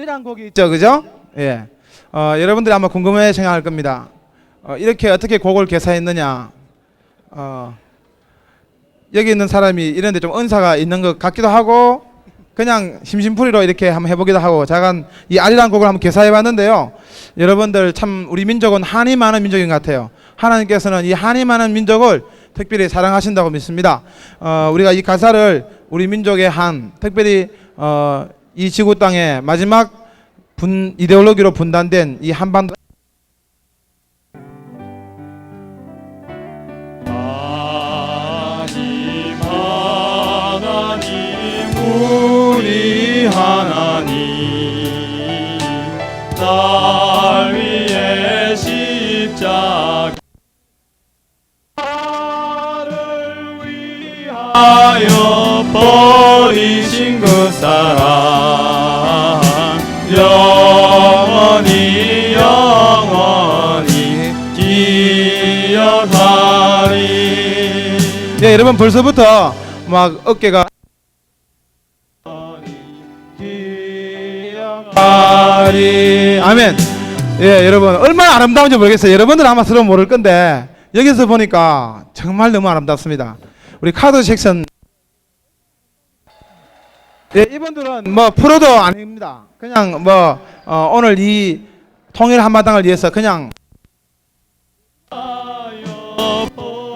아리란 곡이 있죠, 그죠? 예. 여러분들이 아마 궁금해 생각할 겁니다. 이렇게 어떻게 곡을 개사했느냐? 여기 있는 사람이 이런데 좀 은사가 있는 것 같기도 하고, 그냥 심심풀이로 이렇게 한번 해보기도 하고, 잠깐 이 아리란 곡을 한번 개사해봤는데요. 여러분들 참 우리 민족은 한이 많은 민족인 것 같아요. 하나님께서는 이 한이 많은 민족을 특별히 사랑하신다고 믿습니다. 우리가 이 가사를 우리 민족의 한, 특별히 이 지구 땅의 마지막 이데올로기로 분단된 이 한반도 우리 하나님 날 위해 십자가를 위하여 버리신 그 사랑 영원히 기억하리. 네, 여러분 벌써부터 막 어깨가 아멘. 예, 여러분 얼마나 아름다운지 모르겠어요. 여러분들 아마 들으면 모를 건데 여기서 보니까 정말 너무 아름답습니다. 우리 카드 섹션, 예, 이분들은 뭐 프로도 아닙니다. 그냥 뭐 오늘 이 통일 한마당을 위해서 그냥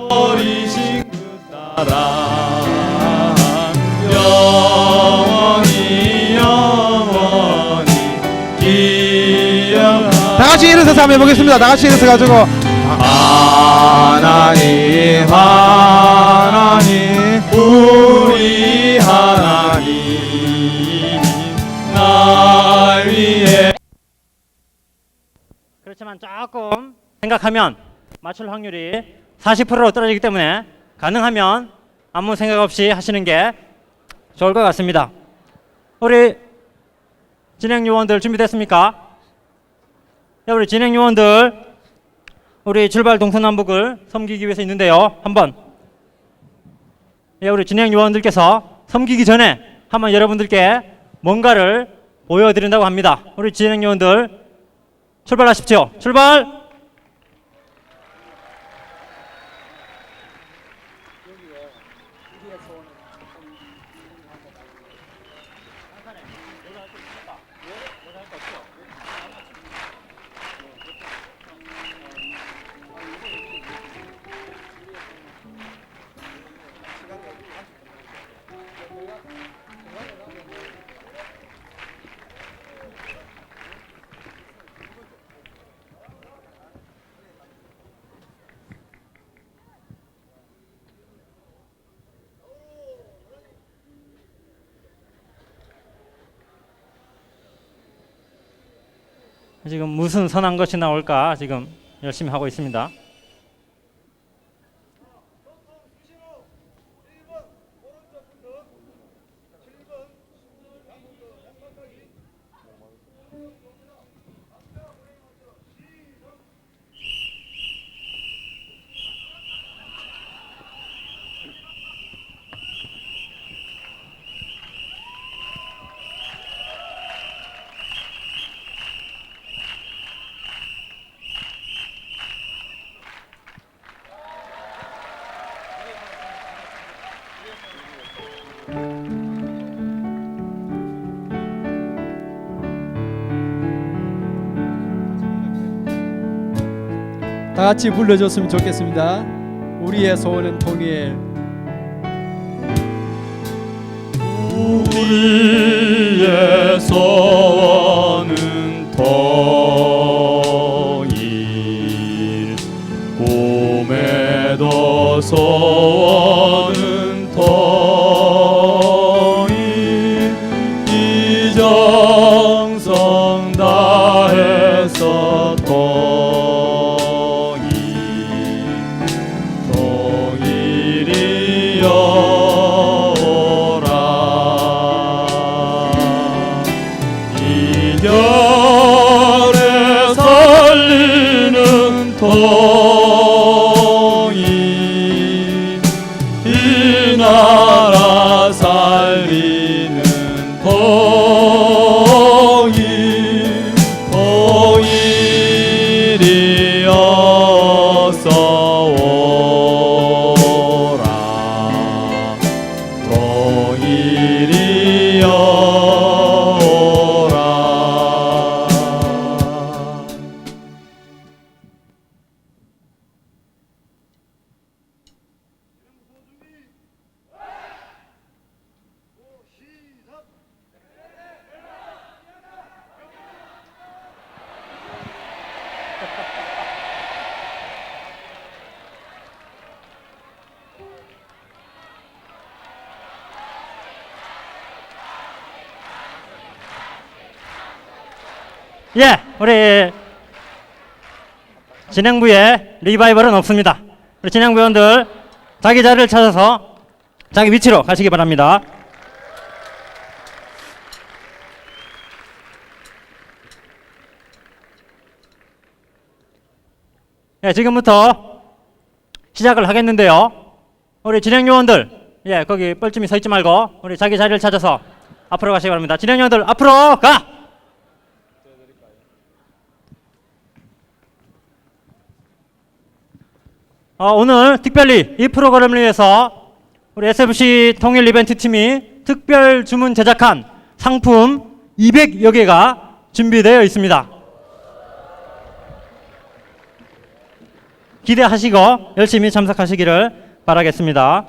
버리신 그 사랑 영원히 기억. 다 같이 일어서서 한번 해보겠습니다. 다 같이 일어서 가지고 하나님 하나님 우리 하나님 날 위해. 그렇지만 조금 생각하면 맞출 확률이 40%로 떨어지기 때문에 가능하면 아무 생각 없이 하시는 게 좋을 것 같습니다. 우리 진행 요원들 준비됐습니까? 네, 우리 진행 요원들 우리 출발 동서남북을 섬기기 위해서 있는데요. 한번 우리 진행 요원들께서 섬기기 전에 한번 여러분들께 뭔가를 보여드린다고 합니다. 우리 진행 요원들 출발하십시오. 출발! 지금 무슨 선한 것이 나올까 지금 열심히 하고 있습니다. 다 같이 불러줬으면 좋겠습니다. 우리의 소원은 통일. 우리의 소원은 통일. 꿈에도 소원은 통일. 이정성 다해서 결에 살리는 통일. 예, 우리 진행부에 리바이벌은 없습니다. 우리 진행부원들 자기 자리를 찾아서 자기 위치로 가시기 바랍니다. 예, 지금부터 시작을 하겠는데요. 우리 진행 요원들, 예, 거기 뻘쭘히 서 있지 말고 우리 자기 자리를 찾아서 앞으로 가시기 바랍니다. 진행 요원들 앞으로 가! 오늘 특별히 이 프로그램을 위해서 우리 SFC 통일 이벤트 팀이 특별 주문 제작한 상품 200여 개가 준비되어 있습니다. 기대하시고 열심히 참석하시기를 바라겠습니다.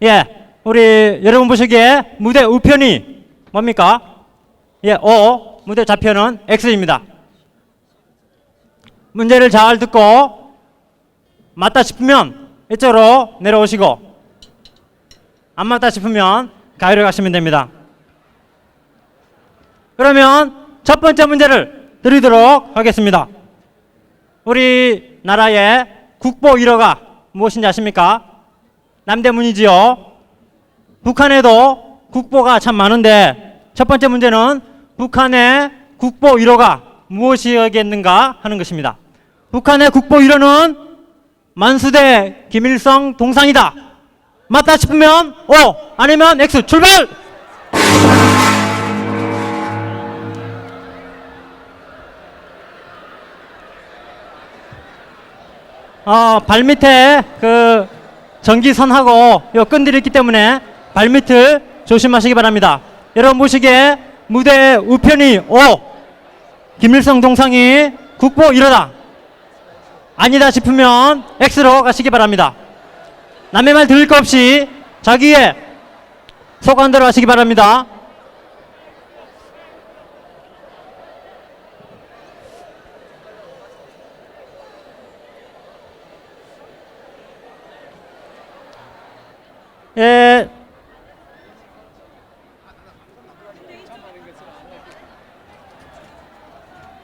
예, 우리 여러분 보시기에 무대 우편이 뭡니까? 예, O, 무대 좌편은 X입니다. 문제를 잘 듣고 맞다 싶으면 이쪽으로 내려오시고 안 맞다 싶으면 가위로 가시면 됩니다. 그러면 첫 번째 문제를 드리도록 하겠습니다. 우리나라의 국보 1호가 무엇인지 아십니까? 남대문이지요. 북한에도 국보가 참 많은데 첫 번째 문제는 북한의 국보 1호가 무엇이겠는가 하는 것입니다. 북한의 국보 1호는 만수대 김일성 동상이다. 맞다 싶으면 O, 아니면 X. 출발! 발밑에 그 전기선하고 요 끈들이 있기 때문에 발밑을 조심하시기 바랍니다. 여러분 보시기에 무대 우편이 O, 김일성 동상이 국보 1호다. 아니다 싶으면 X로 가시기 바랍니다. 남의 말 들을 거 없이 자기의 소관대로 하시기 바랍니다. 예.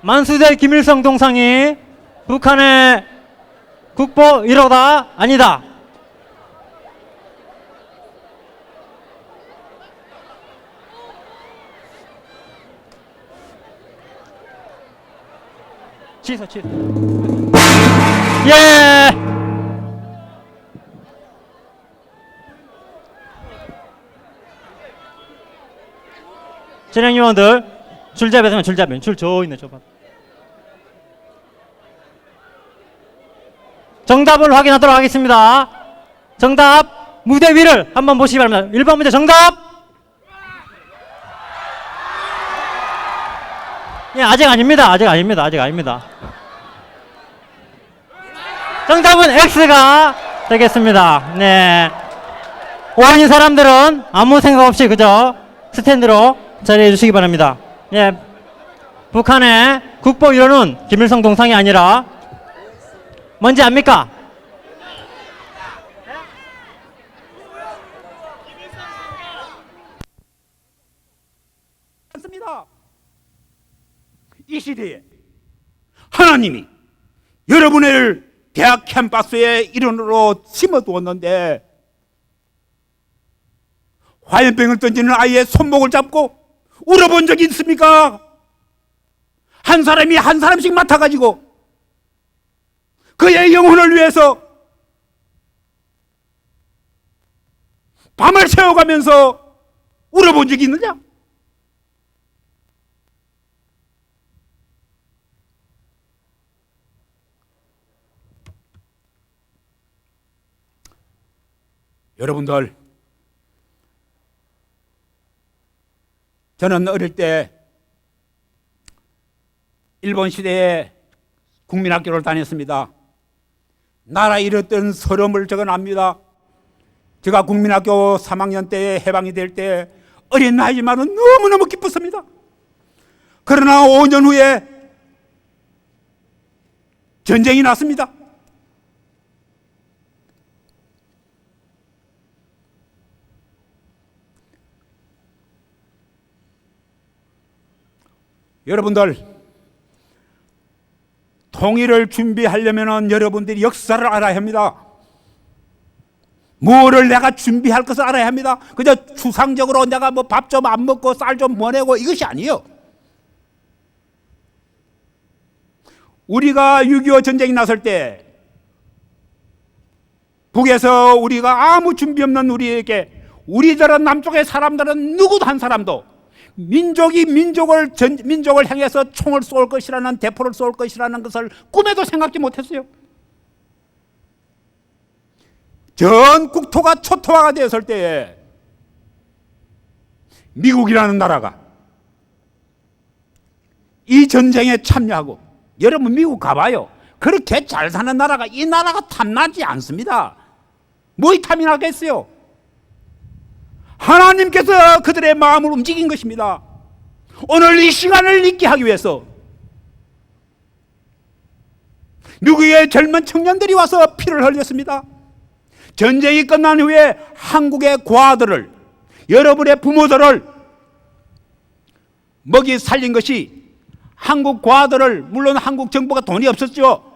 만수대 김일성 동상이 북한의 국보 1호다 아니다. 취소. 예. 진행 요원들 줄잡이면 줄 저 있네 저 봐. 정답을 확인하도록 하겠습니다. 정답 무대 위를 한번 보시기 바랍니다. 1번 문제 정답. 예, 아직 아닙니다. 정답은 X가 되겠습니다. 네. 오한인 사람들은 아무 생각 없이 그저 스탠드로 자리해 주시기 바랍니다. 예. 북한의 국보 1호는 김일성 동상이 아니라 뭔지 압니까? 않습니다. 이 시대에 하나님이 여러분을 대학 캠퍼스에 일원으로 심어두었는데 화염병을 던지는 아이의 손목을 잡고 울어본 적이 있습니까? 한 사람이 한 사람씩 맡아가지고 그의 영혼을 위해서 밤을 새워가면서 울어본 적이 있느냐? 여러분들, 저는 어릴 때 일본 시대에 국민학교를 다녔습니다. 나라 잃었던 서름을 적어납니다. 제가 국민학교 3학년 때 해방이 될 때 어린 나이지만은 너무너무 기뻤습니다. 그러나 5년 후에 전쟁이 났습니다. 여러분들, 통일을 준비하려면 여러분들이 역사를 알아야 합니다. 뭐를 내가 준비할 것을 알아야 합니다. 그저 추상적으로 내가 뭐 밥 좀 안 먹고 쌀 좀 보내고 이것이 아니에요. 우리가 6.25 전쟁이 났을 때 북에서 우리가 아무 준비 없는 우리에게, 우리들은 남쪽의 사람들은 누구도 한 사람도 민족이 민족을 향해서 총을 쏠 것이라는, 대포를 쏠 것이라는 것을 꿈에도 생각지 못했어요. 전 국토가 초토화가 되었을 때에 미국이라는 나라가 이 전쟁에 참여하고, 여러분 미국 가봐요. 그렇게 잘 사는 나라가, 이 나라가 탐나지 않습니다. 뭐이 탐이 나겠어요? 하나님께서 그들의 마음을 움직인 것입니다. 오늘 이 시간을 잊게 하기 위해서 미국의 젊은 청년들이 와서 피를 흘렸습니다. 전쟁이 끝난 후에 한국의 고아들을, 여러분의 부모들을 먹이 살린 것이, 한국 고아들을, 물론 한국 정부가 돈이 없었죠.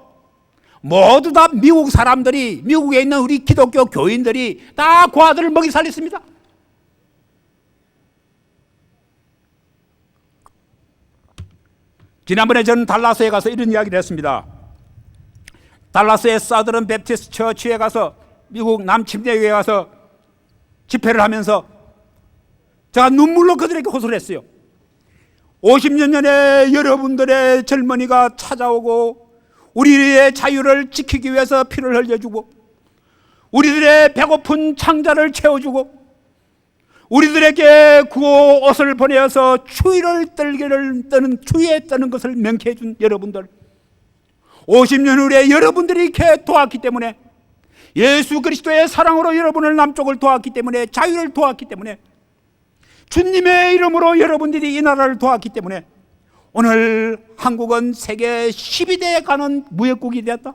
모두 다 미국 사람들이, 미국에 있는 우리 기독교 교인들이 다 고아들을 먹이 살렸습니다. 지난번에 저는 달라스에 가서 이런 이야기를 했습니다. 달라스의 사더런 베프티스트 처치에 가서, 미국 남침대교에 가서 집회를 하면서 제가 눈물로 그들에게 호소를 했어요. 50년 전에 여러분들의 젊은이가 찾아오고 우리의 자유를 지키기 위해서 피를 흘려주고, 우리들의 배고픈 창자를 채워주고, 우리들에게 구호 옷을 보내어서 추위에 떠는 것을 명쾌해 준 여러분들, 50년 후에 여러분들이 이렇게 도왔기 때문에, 예수 그리스도의 사랑으로 여러분을, 남쪽을 도왔기 때문에, 자유를 도왔기 때문에, 주님의 이름으로 여러분들이 이 나라를 도왔기 때문에 오늘 한국은 세계 12대에 가는 무역국이 되었다.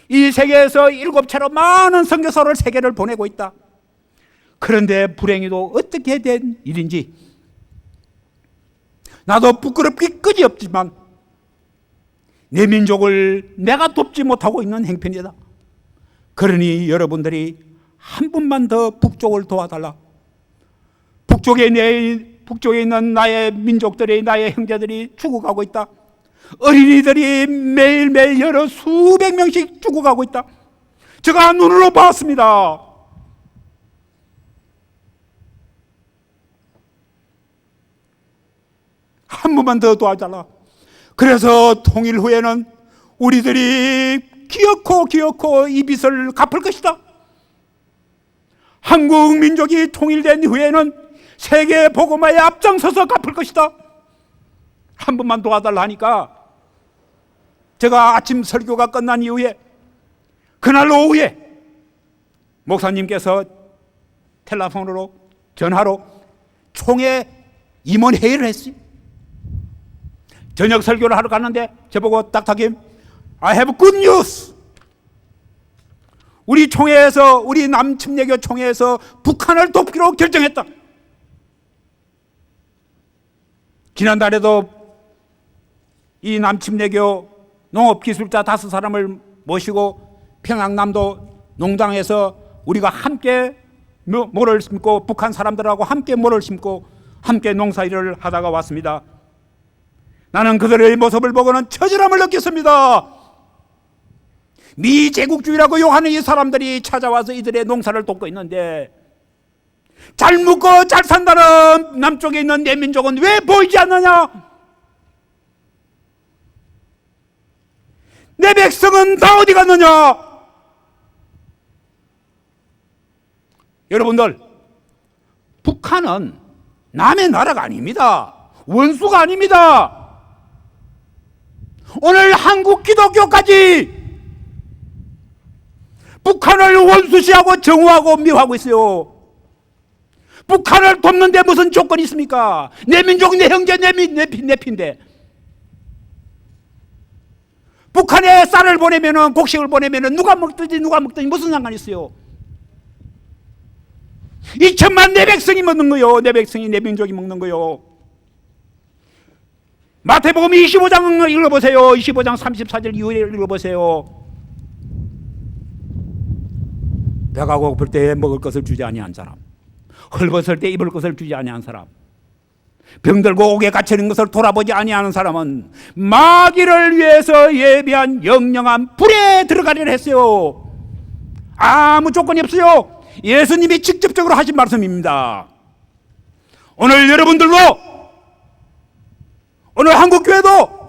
이 세계에서 7채로 많은 선교사를 세계를 보내고 있다. 그런데 불행히도 어떻게 된 일인지 나도 부끄럽기 끄지없지만 내 민족을 내가 돕지 못하고 있는 행편이다. 그러니 여러분들이 한 분만 더 북쪽을 도와달라. 북쪽에 있는 나의 민족들이, 나의 형제들이 죽어가고 있다. 어린이들이 매일매일 여러 수백 명씩 죽어가고 있다. 제가 눈으로 봤습니다. 한 번만 더 도와달라. 그래서 통일 후에는 우리들이 기어코 이 빚을 갚을 것이다. 한국 민족이 통일된 후에는 세계 복음화에 앞장서서 갚을 것이다. 한 번만 도와달라 하니까 제가 아침 설교가 끝난 이후에 그날 오후에 목사님께서 텔레폰으로, 전화로 총회 임원 회의를 했어요. 저녁 설교를 하러 갔는데 저보고 닥터김, I have good news. 우리 총회에서, 우리 남침례교 총회에서 북한을 돕기로 결정했다. 지난달에도 이 남침례교 농업기술자 5사람을 모시고 평양남도 농장에서 우리가 함께 모를 심고, 북한 사람들하고 함께 모를 심고 함께 농사일을 하다가 왔습니다. 나는 그들의 모습을 보고는 처절함을 느꼈습니다. 미제국주의라고 욕하는 이 사람들이 찾아와서 이들의 농사를 돕고 있는데, 잘 묵고 잘 산다는 남쪽에 있는 내 민족은 왜 보이지 않느냐? 내 백성은 다 어디 갔느냐? 여러분들, 북한은 남의 나라가 아닙니다. 원수가 아닙니다. 오늘 한국 기독교까지 북한을 원수시하고 정오하고 미워하고 있어요. 북한을 돕는데 무슨 조건이 있습니까? 내 민족, 내 형제, 내 피인데. 북한에 쌀을 보내면은, 곡식을 보내면은 누가 먹든지 무슨 상관이 있어요? 2천만 내 백성이 먹는 거요. 내 백성이, 내 민족이 먹는 거요. 마태복음 25장을 읽어보세요. 25장 34절 이후에 읽어보세요. 배가 고플 때 먹을 것을 주지 아니한 사람, 헐벗을 때 입을 것을 주지 아니한 사람, 병들고 옥에 갇히는 것을 돌아보지 아니하는 사람은 마귀를 위해서 예비한 영영한 불에 들어가리라 했어요. 아무 조건이 없어요. 예수님이 직접적으로 하신 말씀입니다. 오늘 여러분들도, 오늘 한국교회도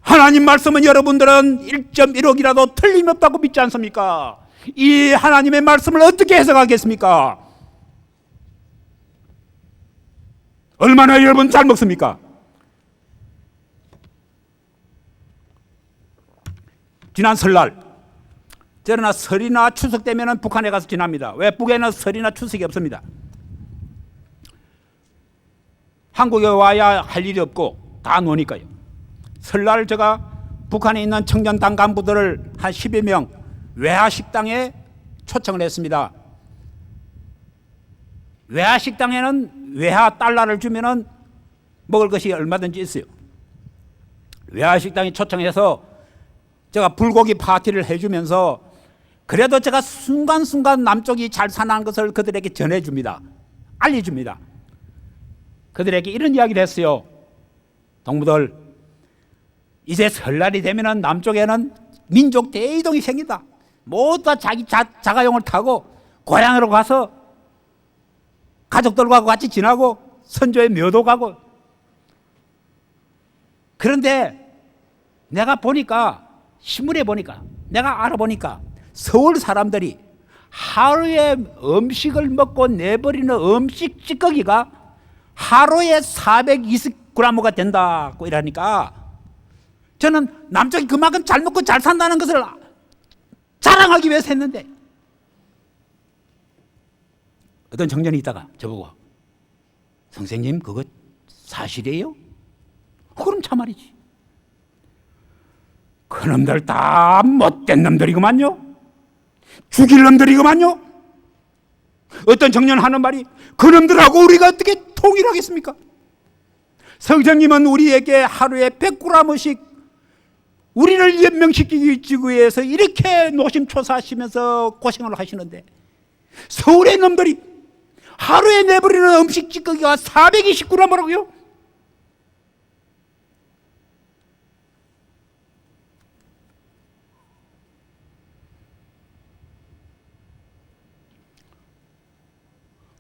하나님 말씀은 여러분들은 1.1억이라도 틀림없다고 믿지 않습니까? 이 하나님의 말씀을 어떻게 해석하겠습니까? 얼마나 여러분 잘 먹습니까? 지난 설날, 저러나 설이나 추석 때면은 북한에 가서 지납니다. 왜? 북에는 설이나 추석이 없습니다. 한국에 와야 할 일이 없고 다 노니까요. 설날 제가 북한에 있는 청년당 간부들을 한 10여 명 외화식당에 초청을 했습니다. 외화식당에는 외화 달러를 주면은 먹을 것이 얼마든지 있어요. 외화식당에 초청해서 제가 불고기 파티를 해주면서 그래도 제가 순간순간 남쪽이 잘 사는 것을 그들에게 전해줍니다. 알려줍니다. 그들에게 이런 이야기를 했어요. 동무들, 이제 설날이 되면은 남쪽에는 민족 대이동이 생긴다. 모두 다 자기 자가용을 타고 고향으로 가서 가족들과 같이 지나고 선조의 묘도 가고. 그런데 내가 보니까, 신문에 보니까, 내가 알아보니까 서울 사람들이 하루에 음식을 먹고 내버리는 음식 찌꺼기가 하루에 420g가 된다고 이러니까 저는 남쪽이 그만큼 잘 먹고 잘 산다는 것을 자랑하기 위해서 했는데, 어떤 청년이 있다가 저보고, 선생님 그거 사실이에요? 그럼 참말이지. 그놈들 다 못된 놈들이구만요. 죽일 놈들이구만요. 어떤 청년 하는 말이, 그놈들하고 우리가 어떻게 통일하겠습니까? 성령님은 우리에게 하루에 100g씩 우리를 연명시키기 위해서 이렇게 노심초사하시면서 고생을 하시는데, 서울의 놈들이 하루에 내버리는 음식 찌꺼기가 420g이라고요?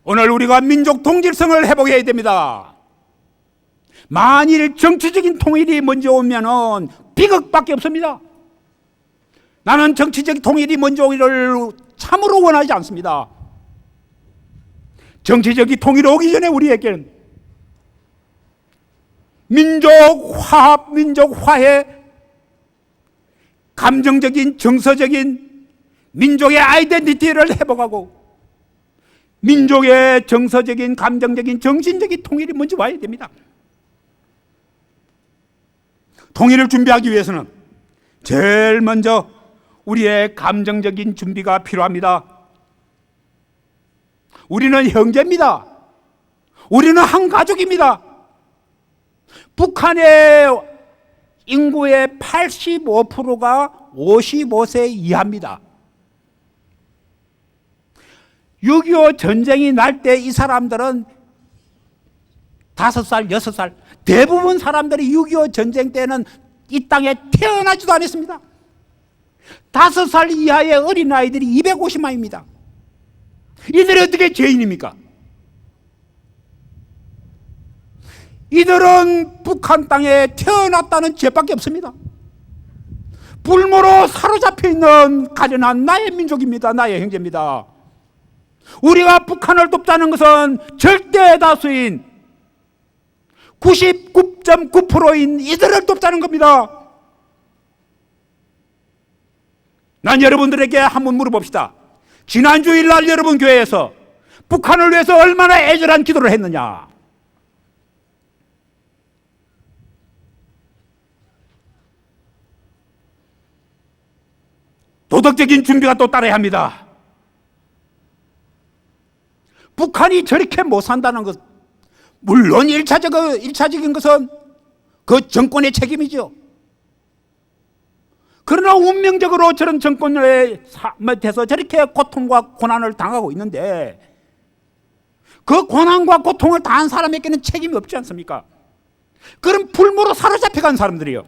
오늘 우리가 민족 통일성을 회복해야 됩니다. 만일 정치적인 통일이 먼저 오면은 비극밖에 없습니다. 나는 정치적 통일이 먼저 오기를 참으로 원하지 않습니다. 정치적인 통일이 오기 전에 우리에게는 민족 화합, 민족 화해, 감정적인, 정서적인 민족의 아이덴티티를 회복하고 민족의 정서적인, 감정적인, 정신적인 통일이 먼저 와야 됩니다. 통일을 준비하기 위해서는 제일 먼저 우리의 감정적인 준비가 필요합니다. 우리는 형제입니다. 우리는 한 가족입니다. 북한의 인구의 85%가 55세 이하입니다. 6.25 전쟁이 날 때 이 사람들은 5살, 6살, 대부분 사람들이 6.25 전쟁 때는 이 땅에 태어나지도 않았습니다. 5살 이하의 어린아이들이 250만입니다. 이들이 어떻게 죄인입니까? 이들은 북한 땅에 태어났다는 죄밖에 없습니다. 불모로 사로잡혀 있는 가련한 나의 민족입니다. 나의 형제입니다. 우리가 북한을 돕자는 것은 절대 다수인 99.9%인 이들을 돕자는 겁니다. 난 여러분들에게 한번 물어봅시다. 지난 주일날 여러분 교회에서 북한을 위해서 얼마나 애절한 기도를 했느냐? 도덕적인 준비가 또 따라야 합니다. 북한이 저렇게 못 산다는 것, 물론 일차적인 것은 그 정권의 책임이죠. 그러나 운명적으로 저런 정권의 밑에서 저렇게 고통과 고난을 당하고 있는데 그 고난과 고통을 당한 사람에게는 책임이 없지 않습니까? 그럼 불모로 사로잡혀간 사람들이요.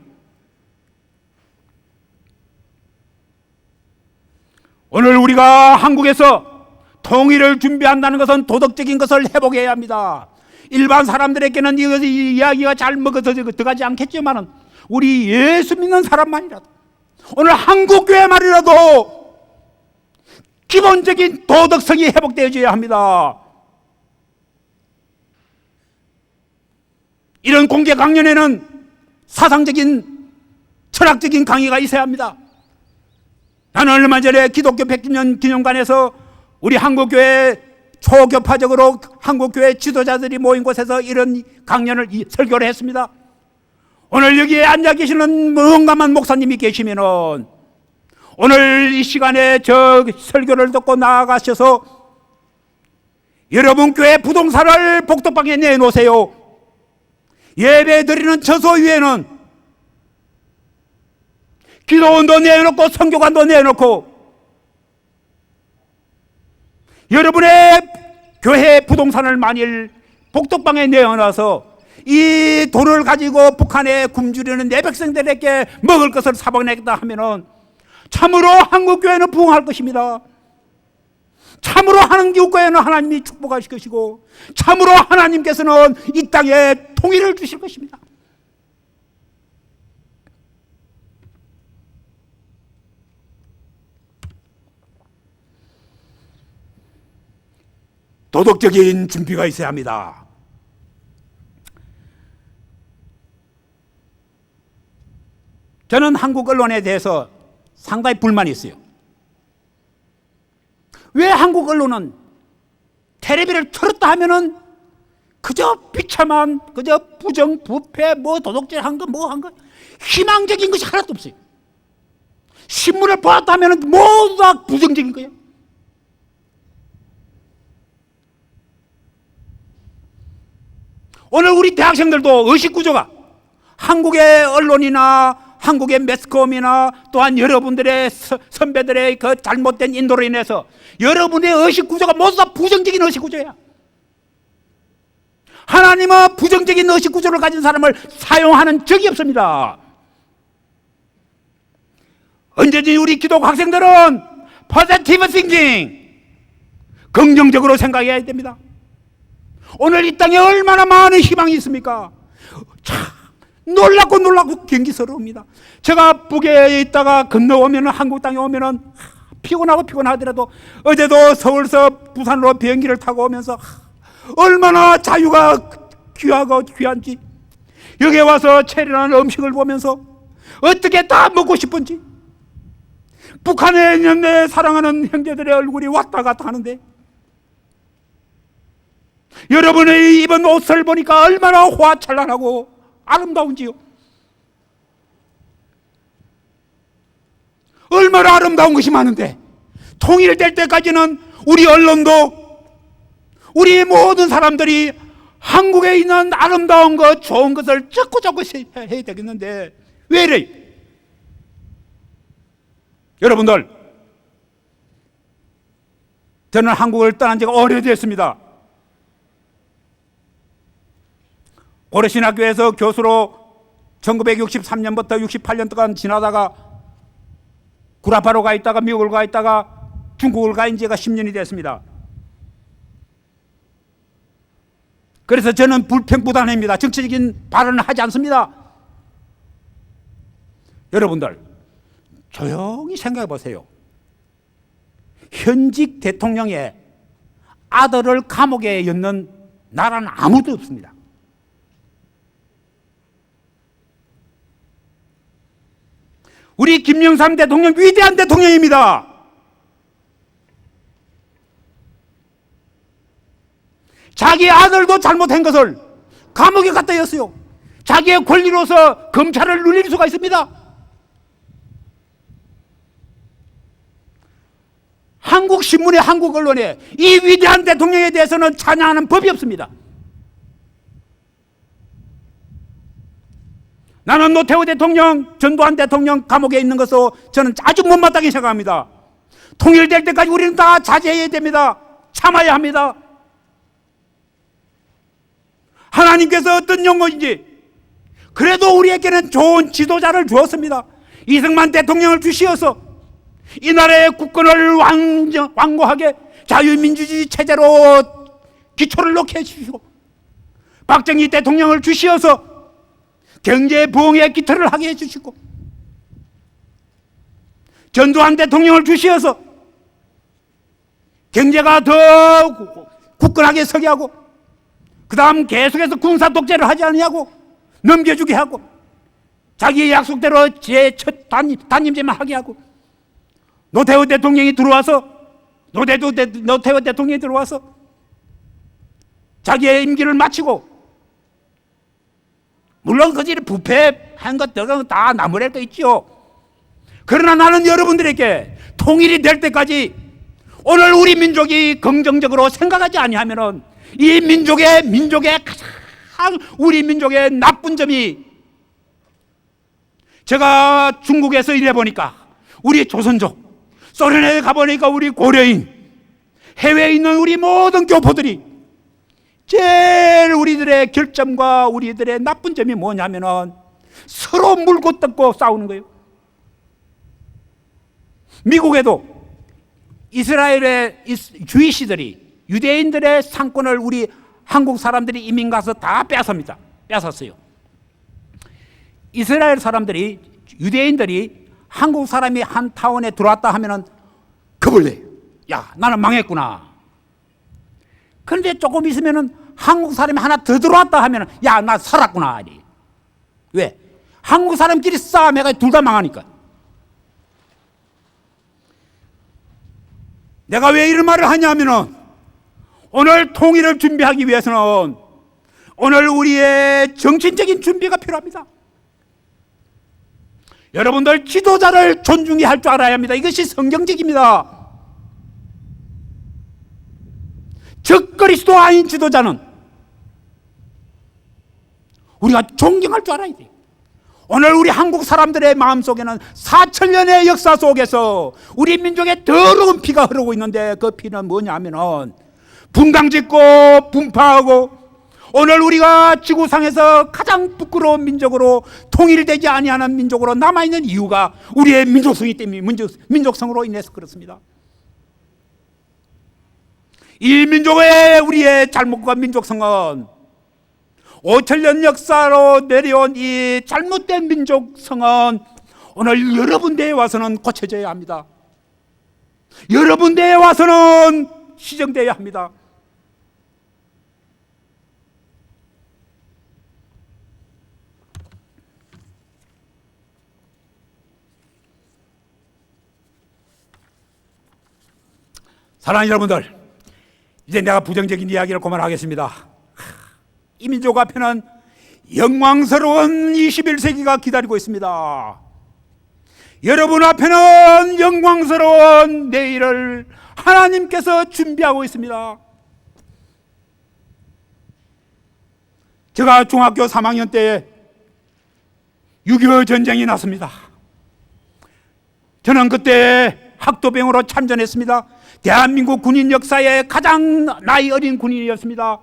오늘 우리가 한국에서 통일을 준비한다는 것은 도덕적인 것을 회복해야 합니다. 일반 사람들에게는 이 이야기가 잘 먹어서 들어가지 않겠지만은 우리 예수 믿는 사람만이라도 오늘 한국교회 말이라도 기본적인 도덕성이 회복되어져야 합니다. 이런 공개 강연에는 사상적인 철학적인 강의가 있어야 합니다. 나는 얼마 전에 기독교 100주년 기념관에서 우리 한국교회 초교파적으로 한국교회 지도자들이 모인 곳에서 이런 강연을 설교를 했습니다. 오늘 여기에 앉아 계시는 뭔가만 목사님이 계시면은 오늘 이 시간에 저 설교를 듣고 나아가셔서 여러분 교회 부동산을 복덕방에 내놓으세요. 예배 드리는 처소 위에는 기도원도 내놓고 선교관도 내놓고 여러분의 교회 부동산을 만일 복덕방에 내어놔서 이 돈을 가지고 북한에 굶주리는 내 백성들에게 먹을 것을 사보내겠다 하면은 참으로 한국교회는 부흥할 것입니다. 참으로 한국교회는 하나님이 축복하실 것이고 참으로 하나님께서는 이 땅에 통일을 주실 것입니다. 도덕적인 준비가 있어야 합니다. 저는 한국 언론에 대해서 상당히 불만이 있어요. 왜 한국 언론은 텔레비를 틀었다 하면은 그저 비참한, 그저 부정, 부패, 도덕질한 거, 한 거, 희망적인 것이 하나도 없어요. 신문을 보았다 하면은 모두 다 부정적인 거예요. 오늘 우리 대학생들도 의식구조가 한국의 언론이나 한국의 매스컴이나 또한 여러분들의 선배들의 그 잘못된 인도로 인해서 여러분의 의식구조가 모두 다 부정적인 의식구조야. 하나님은 부정적인 의식구조를 가진 사람을 사용하는 적이 없습니다. 언제든지 우리 기독 학생들은 positive thinking, 긍정적으로 생각해야 됩니다. 오늘 이 땅에 얼마나 많은 희망이 있습니까? 참 놀랍고 경기스러웁니다. 제가 북에 있다가 건너오면 한국 땅에 오면은 피곤하더라도 어제도 서울서 부산으로 비행기를 타고 오면서 얼마나 자유가 귀하고 귀한지 여기에 와서 차려나는 음식을 보면서 어떻게 다 먹고 싶은지 북한에 있는 내 사랑하는 형제들의 얼굴이 왔다 갔다 하는데 여러분의 입은 옷을 보니까 얼마나 화찬란하고 아름다운지요. 얼마나 아름다운 것이 많은데 통일될 때까지는 우리 언론도 우리 모든 사람들이 한국에 있는 아름다운 것, 좋은 것을 자꾸 해야 되겠는데 왜 이래요? 여러분들, 저는 한국을 떠난 지가 오래됐습니다. 고려신학교에서 교수로 1963년부터 68년 동안 지나다가 구라파로 가 있다가 미국을 가 있다가 중국을 가 있는 지가 10년이 됐습니다. 그래서 저는 불평불단합니다. 정치적인 발언을 하지 않습니다. 여러분들 조용히 생각해 보세요. 현직 대통령의 아들을 감옥에 넣는 나라는 아무도 없습니다. 우리 김영삼 대통령 위대한 대통령입니다. 자기 아들도 잘못한 것을 감옥에 갖다 였어요. 자기의 권리로서 검찰을 누릴 수가 있습니다. 한국 신문에, 한국 언론에 이 위대한 대통령에 대해서는 찬양하는 법이 없습니다. 나는 노태우 대통령, 전두환 대통령 감옥에 있는 것을 저는 아주 못마땅히 생각합니다. 통일될 때까지 우리는 다 자제해야 됩니다. 참아야 합니다. 하나님께서 어떤 영혼인지 그래도 우리에게는 좋은 지도자를 주었습니다. 이승만 대통령을 주시어서 이 나라의 국권을 완고하게 자유민주주의 체제로 기초를 놓게 해주시고, 박정희 대통령을 주시어서 경제 부흥의 기초를 하게 해주시고, 전두환 대통령을 주시어서 경제가 더 굳건하게 서게 하고, 그 다음 계속해서 군사 독재를 하지 않냐고 넘겨주게 하고, 자기의 약속대로 제 첫 단임제만 하게 하고, 노태우 대통령이 들어와서 자기의 임기를 마치고, 물론 그들이 부패한 것들은 다 나무랄 거 있죠. 그러나 나는 여러분들에게 통일이 될 때까지 오늘 우리 민족이 긍정적으로 생각하지 아니하면은 이 민족의 가장 우리 민족의 나쁜 점이, 제가 중국에서 일해보니까 우리 조선족, 소련에 가보니까 우리 고려인, 해외에 있는 우리 모든 교포들이 제일 우리들의 결점과 우리들의 나쁜 점이 뭐냐면은 서로 물고 뜯고 싸우는 거예요. 미국에도 이스라엘의 주이시들이 유대인들의 상권을 우리 한국 사람들이 이민 가서 다 뺏었어요. 이스라엘 사람들이, 유대인들이 한국 사람이 한 타운에 들어왔다 하면은 겁을 내요. 야, 나는 망했구나. 그런데 조금 있으면은 한국 사람이 하나 더 들어왔다 하면은 야, 나 살았구나. 왜? 한국 사람끼리 싸움해가 둘 다 망하니까. 내가 왜 이런 말을 하냐면은 오늘 통일을 준비하기 위해서는 오늘 우리의 정신적인 준비가 필요합니다. 여러분들 지도자를 존중히 할 줄 알아야 합니다. 이것이 성경적입니다. 적그리스도 아닌 지도자는 우리가 존경할 줄 알아야 돼요. 오늘 우리 한국 사람들의 마음속에는 4,000년의 역사 속에서 우리 민족의 더러운 피가 흐르고 있는데, 그 피는 뭐냐면은 분당짓고 분파하고, 오늘 우리가 지구상에서 가장 부끄러운 민족으로, 통일되지 아니하는 민족으로 남아있는 이유가 우리의 민족성이 때문에, 민족성으로 인해서 그렇습니다. 이 민족의, 우리의 잘못과 민족성은 5,000년 역사로 내려온 이 잘못된 민족성은 오늘 여러분 대에 와서는 고쳐져야 합니다. 여러분 대에 와서는 시정돼야 합니다. 사랑하는 여러분들, 이제 내가 부정적인 이야기를 그만하겠습니다. 이 민족 앞에는 영광스러운 21세기가 기다리고 있습니다. 여러분 앞에는 영광스러운 내일을 하나님께서 준비하고 있습니다. 제가 중학교 3학년 때 6.25 전쟁이 났습니다. 저는 그때 학도병으로 참전했습니다. 대한민국 군인 역사에 가장 나이 어린 군인이었습니다.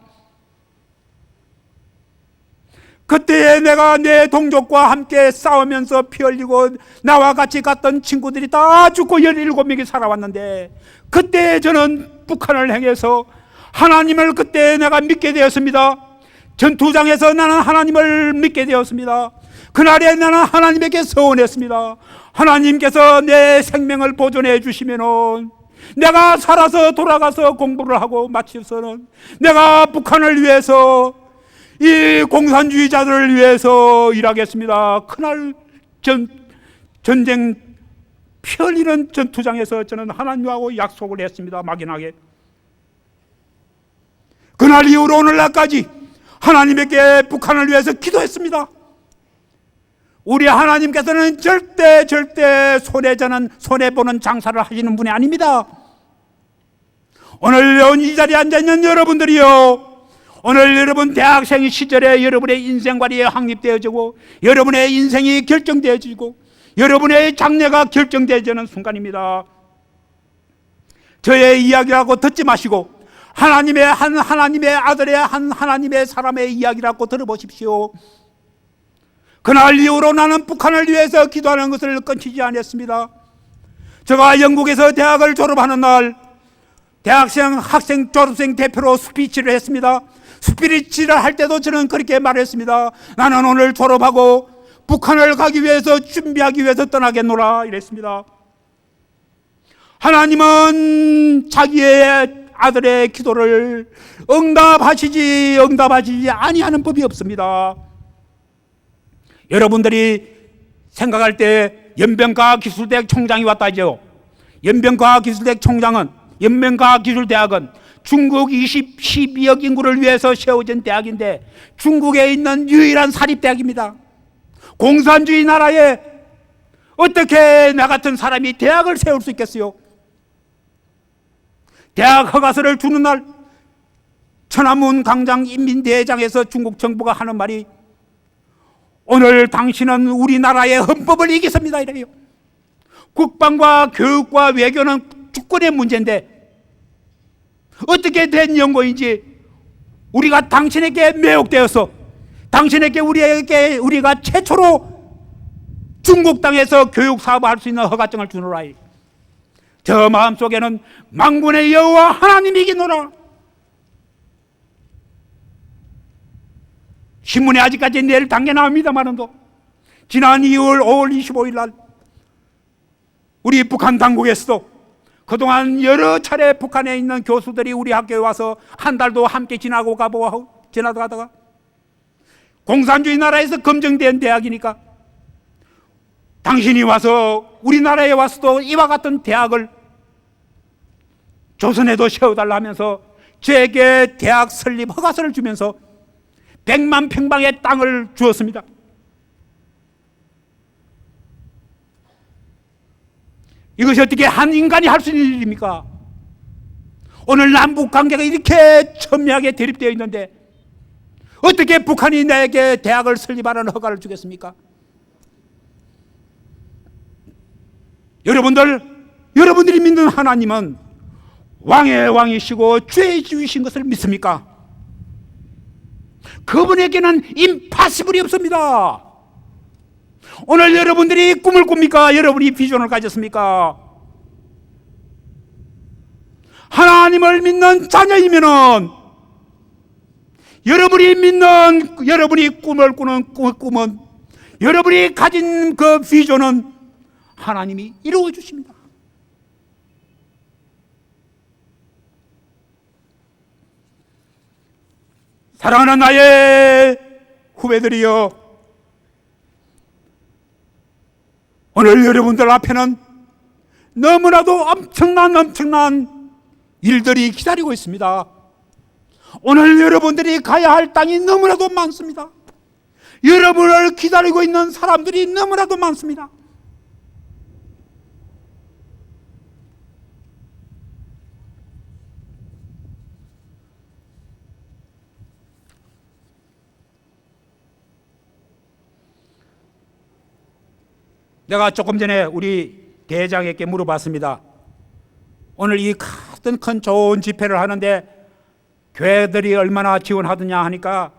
그때 내가 내 동족과 함께 싸우면서 피 흘리고 나와 같이 갔던 친구들이 다 죽고 17명이 살아왔는데, 그때 저는 북한을 향해서 하나님을 그때 내가 믿게 되었습니다. 전투장에서 나는 하나님을 믿게 되었습니다. 그날에 나는 하나님에게 서원했습니다. 하나님께서 내 생명을 보존해 주시면은 내가 살아서 돌아가서 공부를 하고 마치서는 내가 북한을 위해서, 이 공산주의자들을 위해서 일하겠습니다. 그날 전쟁 피 흘리는 전투장에서 저는 하나님하고 약속을 했습니다. 막연하게. 그날 이후로 오늘날까지 하나님에게 북한을 위해서 기도했습니다. 우리 하나님께서는 절대 손해보는 장사를 하시는 분이 아닙니다. 오늘 이 자리에 앉아있는 여러분들이요, 오늘 여러분 대학생 시절에 여러분의 인생관이 확립되어지고 여러분의 인생이 결정되어지고 여러분의 장래가 결정되어지는 순간입니다. 저의 이야기라고 듣지 마시고 하나님의 아들의 하나님의 사람의 이야기라고 들어보십시오. 그날 이후로 나는 북한을 위해서 기도하는 것을 끊기지 않았습니다. 제가 영국에서 대학을 졸업하는 날 학생 졸업생 대표로 스피치를 했습니다. 스피치를 할 때도 저는 그렇게 말했습니다. 나는 오늘 졸업하고 북한을 가기 위해서 준비하기 위해서 떠나겠노라 이랬습니다. 하나님은 자기의 아들의 기도를 응답하시지 아니하는 법이 없습니다. 여러분들이 생각할 때 연변과학기술대학 총장이 왔다죠. 연변과학기술대학은 중국 12억 인구를 위해서 세워진 대학인데 중국에 있는 유일한 사립대학입니다. 공산주의 나라에 어떻게 나 같은 사람이 대학을 세울 수 있겠어요? 대학 허가서를 주는 날 천안문 광장 인민대회장에서 중국 정부가 하는 말이 오늘 당신은 우리나라의 헌법을 이겼습니다 이래요. 국방과 교육과 외교는 주권의 문제인데 어떻게 된 연고인지 우리가 당신에게 매혹되어서 당신에게 우리가 최초로 중국 땅에서 교육 사업을 할 수 있는 허가증을 주노라. 저 마음속에는 만군의 여호와 하나님이기노라. 신문에 아직까지 내일 당겨 나옵니다만도 지난 2월 5월 25일 날 우리 북한 당국에서도 그동안 여러 차례 북한에 있는 교수들이 우리 학교에 와서 한 달도 함께 지나고 가다가 공산주의 나라에서 검증된 대학이니까 당신이 와서 우리나라에 와서도 이와 같은 대학을 조선에도 세워달라 하면서 제게 대학 설립 허가서를 주면서 100만 평방의 땅을 주었습니다. 이것이 어떻게 한 인간이 할 수 있는 일입니까? 오늘 남북 관계가 이렇게 첨예하게 대립되어 있는데 어떻게 북한이 내게 대학을 설립하라는 허가를 주겠습니까? 여러분들이 믿는 하나님은 왕의 왕이시고 주의 주이신 것을 믿습니까? 그분에게는 임파서블이 없습니다. 오늘 여러분들이 꿈을 꿉니까? 여러분이 비전을 가졌습니까? 하나님을 믿는 자녀이면은 여러분이 꿈을 꾸는 꿈은 여러분이 가진 그 비전은 하나님이 이루어 주십니다. 사랑하는 나의 후배들이여, 오늘 여러분들 앞에는 너무나도 엄청난 일들이 기다리고 있습니다. 오늘 여러분들이 가야 할 땅이 너무나도 많습니다. 여러분을 기다리고 있는 사람들이 너무나도 많습니다. 내가 조금 전에 우리 대장에게 물어봤습니다. 오늘 이 큰 좋은 집회를 하는데 교회들이 얼마나 지원하느냐 하니까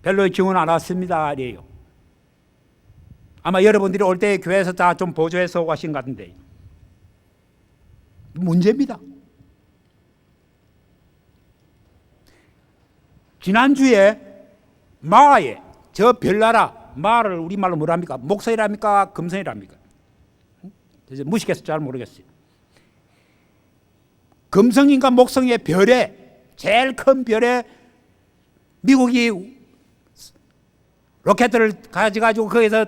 별로 지원 안 왔습니다. 이래요. 아마 여러분들이 올 때 교회에서 다 좀 보조해서 가신 것 같은데 문제입니다. 지난주에 마에 저 별나라 말을 우리말로 뭐랍니까? 목성이랍니까? 금성이랍니까? 무식해서 잘 모르겠어요. 금성인가 목성의 별에 제일 큰 별에 미국이 로켓을 가져가지고 거기서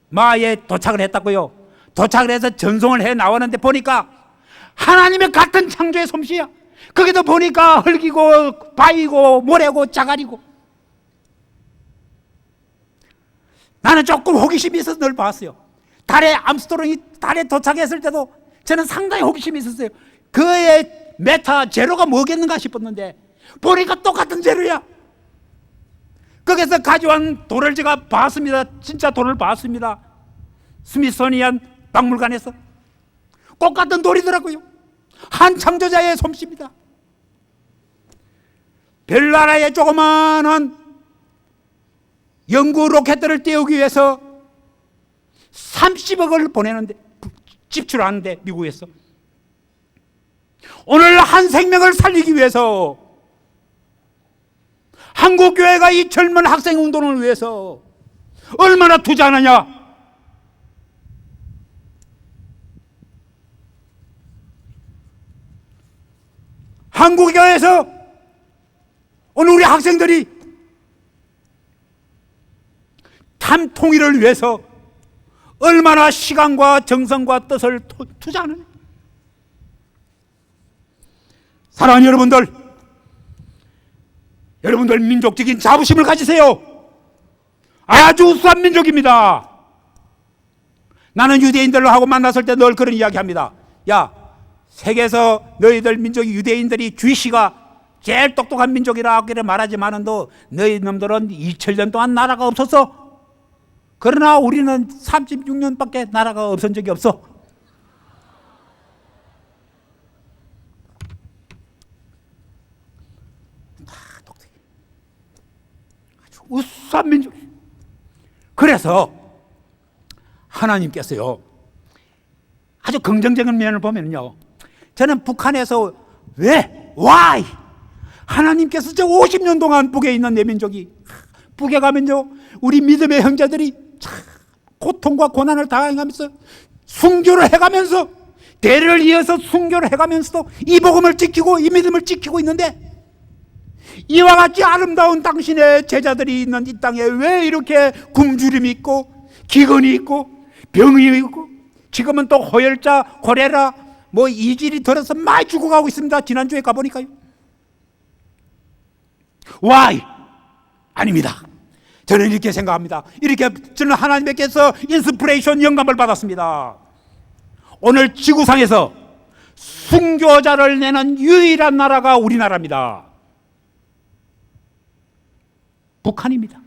마에 도착을 했다고요. 도착을 해서 전송을 해 나왔는데 보니까 하나님의 같은 창조의 솜씨야. 거기도 보니까 흙이고 바위고 모래고 자갈이고. 나는 조금 호기심이 있어서 늘 봤어요. 달에 암스트롱이 달에 도착했을 때도 저는 상당히 호기심이 있었어요. 그의 메타 제로가 뭐겠는가 싶었는데 보니까 똑같은 재료야. 거기서 가져온 돌을 제가 봤습니다. 진짜 돌을 봤습니다. 스미소니안 박물관에서 똑같은 돌이더라고요. 한 창조자의 솜씨입니다. 별나라의 조그마한 연구 로켓들을 띄우기 위해서 30억을 보내는데, 집출하는데, 미국에서 오늘 한 생명을 살리기 위해서 한국교회가 이 젊은 학생 운동을 위해서 얼마나 투자하느냐. 한국교회에서 오늘 우리 학생들이 탐통일을 위해서 얼마나 시간과 정성과 뜻을 투자하느냐. 사랑하는 여러분들 민족적인 자부심을 가지세요. 아주 우수한 민족입니다. 나는 유대인들을 하고 만났을 때 늘 그런 이야기 합니다. 야, 세계에서 너희들 민족이 유대인들이 주시가 제일 똑똑한 민족이라 그래 말하지만도 너희 놈들은 2000년 동안 나라가 없었어. 그러나 우리는 36년밖에 나라가 없은 적이 없어. 다 똑똑해. 아주 우수한 민족. 그래서 하나님께서요, 아주 긍정적인 면을 보면요, 저는 북한에서 why? 하나님께서 저 50년 동안 북에 있는 내 민족이, 북에 가면요, 우리 믿음의 형제들이 고통과 고난을 당하면서 순교를 해가면서, 대를 이어서 순교를 해가면서도 이 복음을 지키고 이 믿음을 지키고 있는데, 이와 같이 아름다운 당신의 제자들이 있는 이 땅에 왜 이렇게 굶주림이 있고 기근이 있고 병이 있고, 지금은 또 호열자, 고레라, 뭐 이질이 들어서 많이 죽어가고 있습니다. 지난주에 가보니까요. Why? 아닙니다. 저는 이렇게 생각합니다. 이렇게 저는 하나님께서 인스피레이션, 영감을 받았습니다. 오늘 지구상에서 순교자를 내는 유일한 나라가 우리나라입니다. 북한입니다.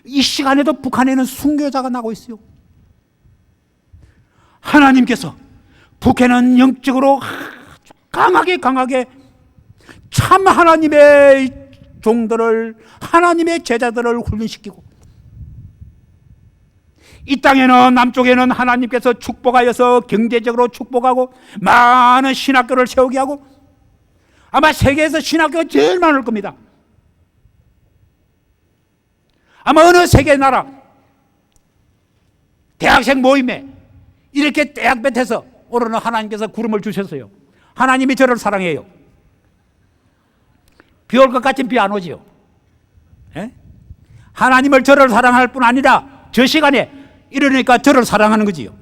이 시간에도 북한에는 순교자가 나고 있어요. 하나님께서 북한은 영적으로 강하게 참 하나님의 종들을, 하나님의 제자들을 훈련시키고, 이 땅에는, 남쪽에는 하나님께서 축복하여서 경제적으로 축복하고 많은 신학교를 세우게 하고, 아마 세계에서 신학교가 제일 많을 겁니다. 아마 어느 세계 나라 대학생 모임에 이렇게 떼약볕에서 오늘은 하나님께서 구름을 주셨어요. 하나님이 저를 사랑해요. 비 올 것 같지만 비 안 오지요. 예? 하나님을 저를 사랑할 뿐 아니라 저 시간에 이러니까 저를 사랑하는 거지요.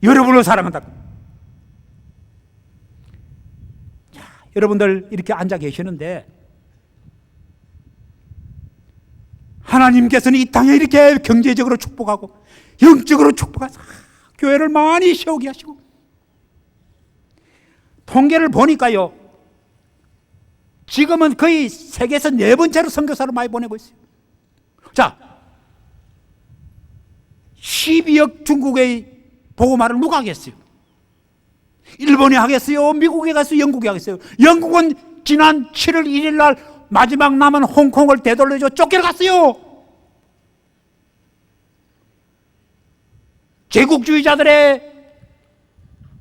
여러분을 사랑한다. 자, 여러분들 이렇게 앉아 계시는데, 하나님께서는 이 땅에 이렇게 경제적으로 축복하고 영적으로 축복하셔서 교회를 많이 세우게 하시고, 통계를 보니까요, 지금은 거의 세계에서 4번째로 선교사를 많이 보내고 있어요. 자, 12억 중국의 복음화를 누가 하겠어요? 일본이 하겠어요? 미국에 가서 영국이 하겠어요? 영국은 지난 7월 1일 날 마지막 남은 홍콩을 되돌려줘 쫓겨갔어요. 제국주의자들의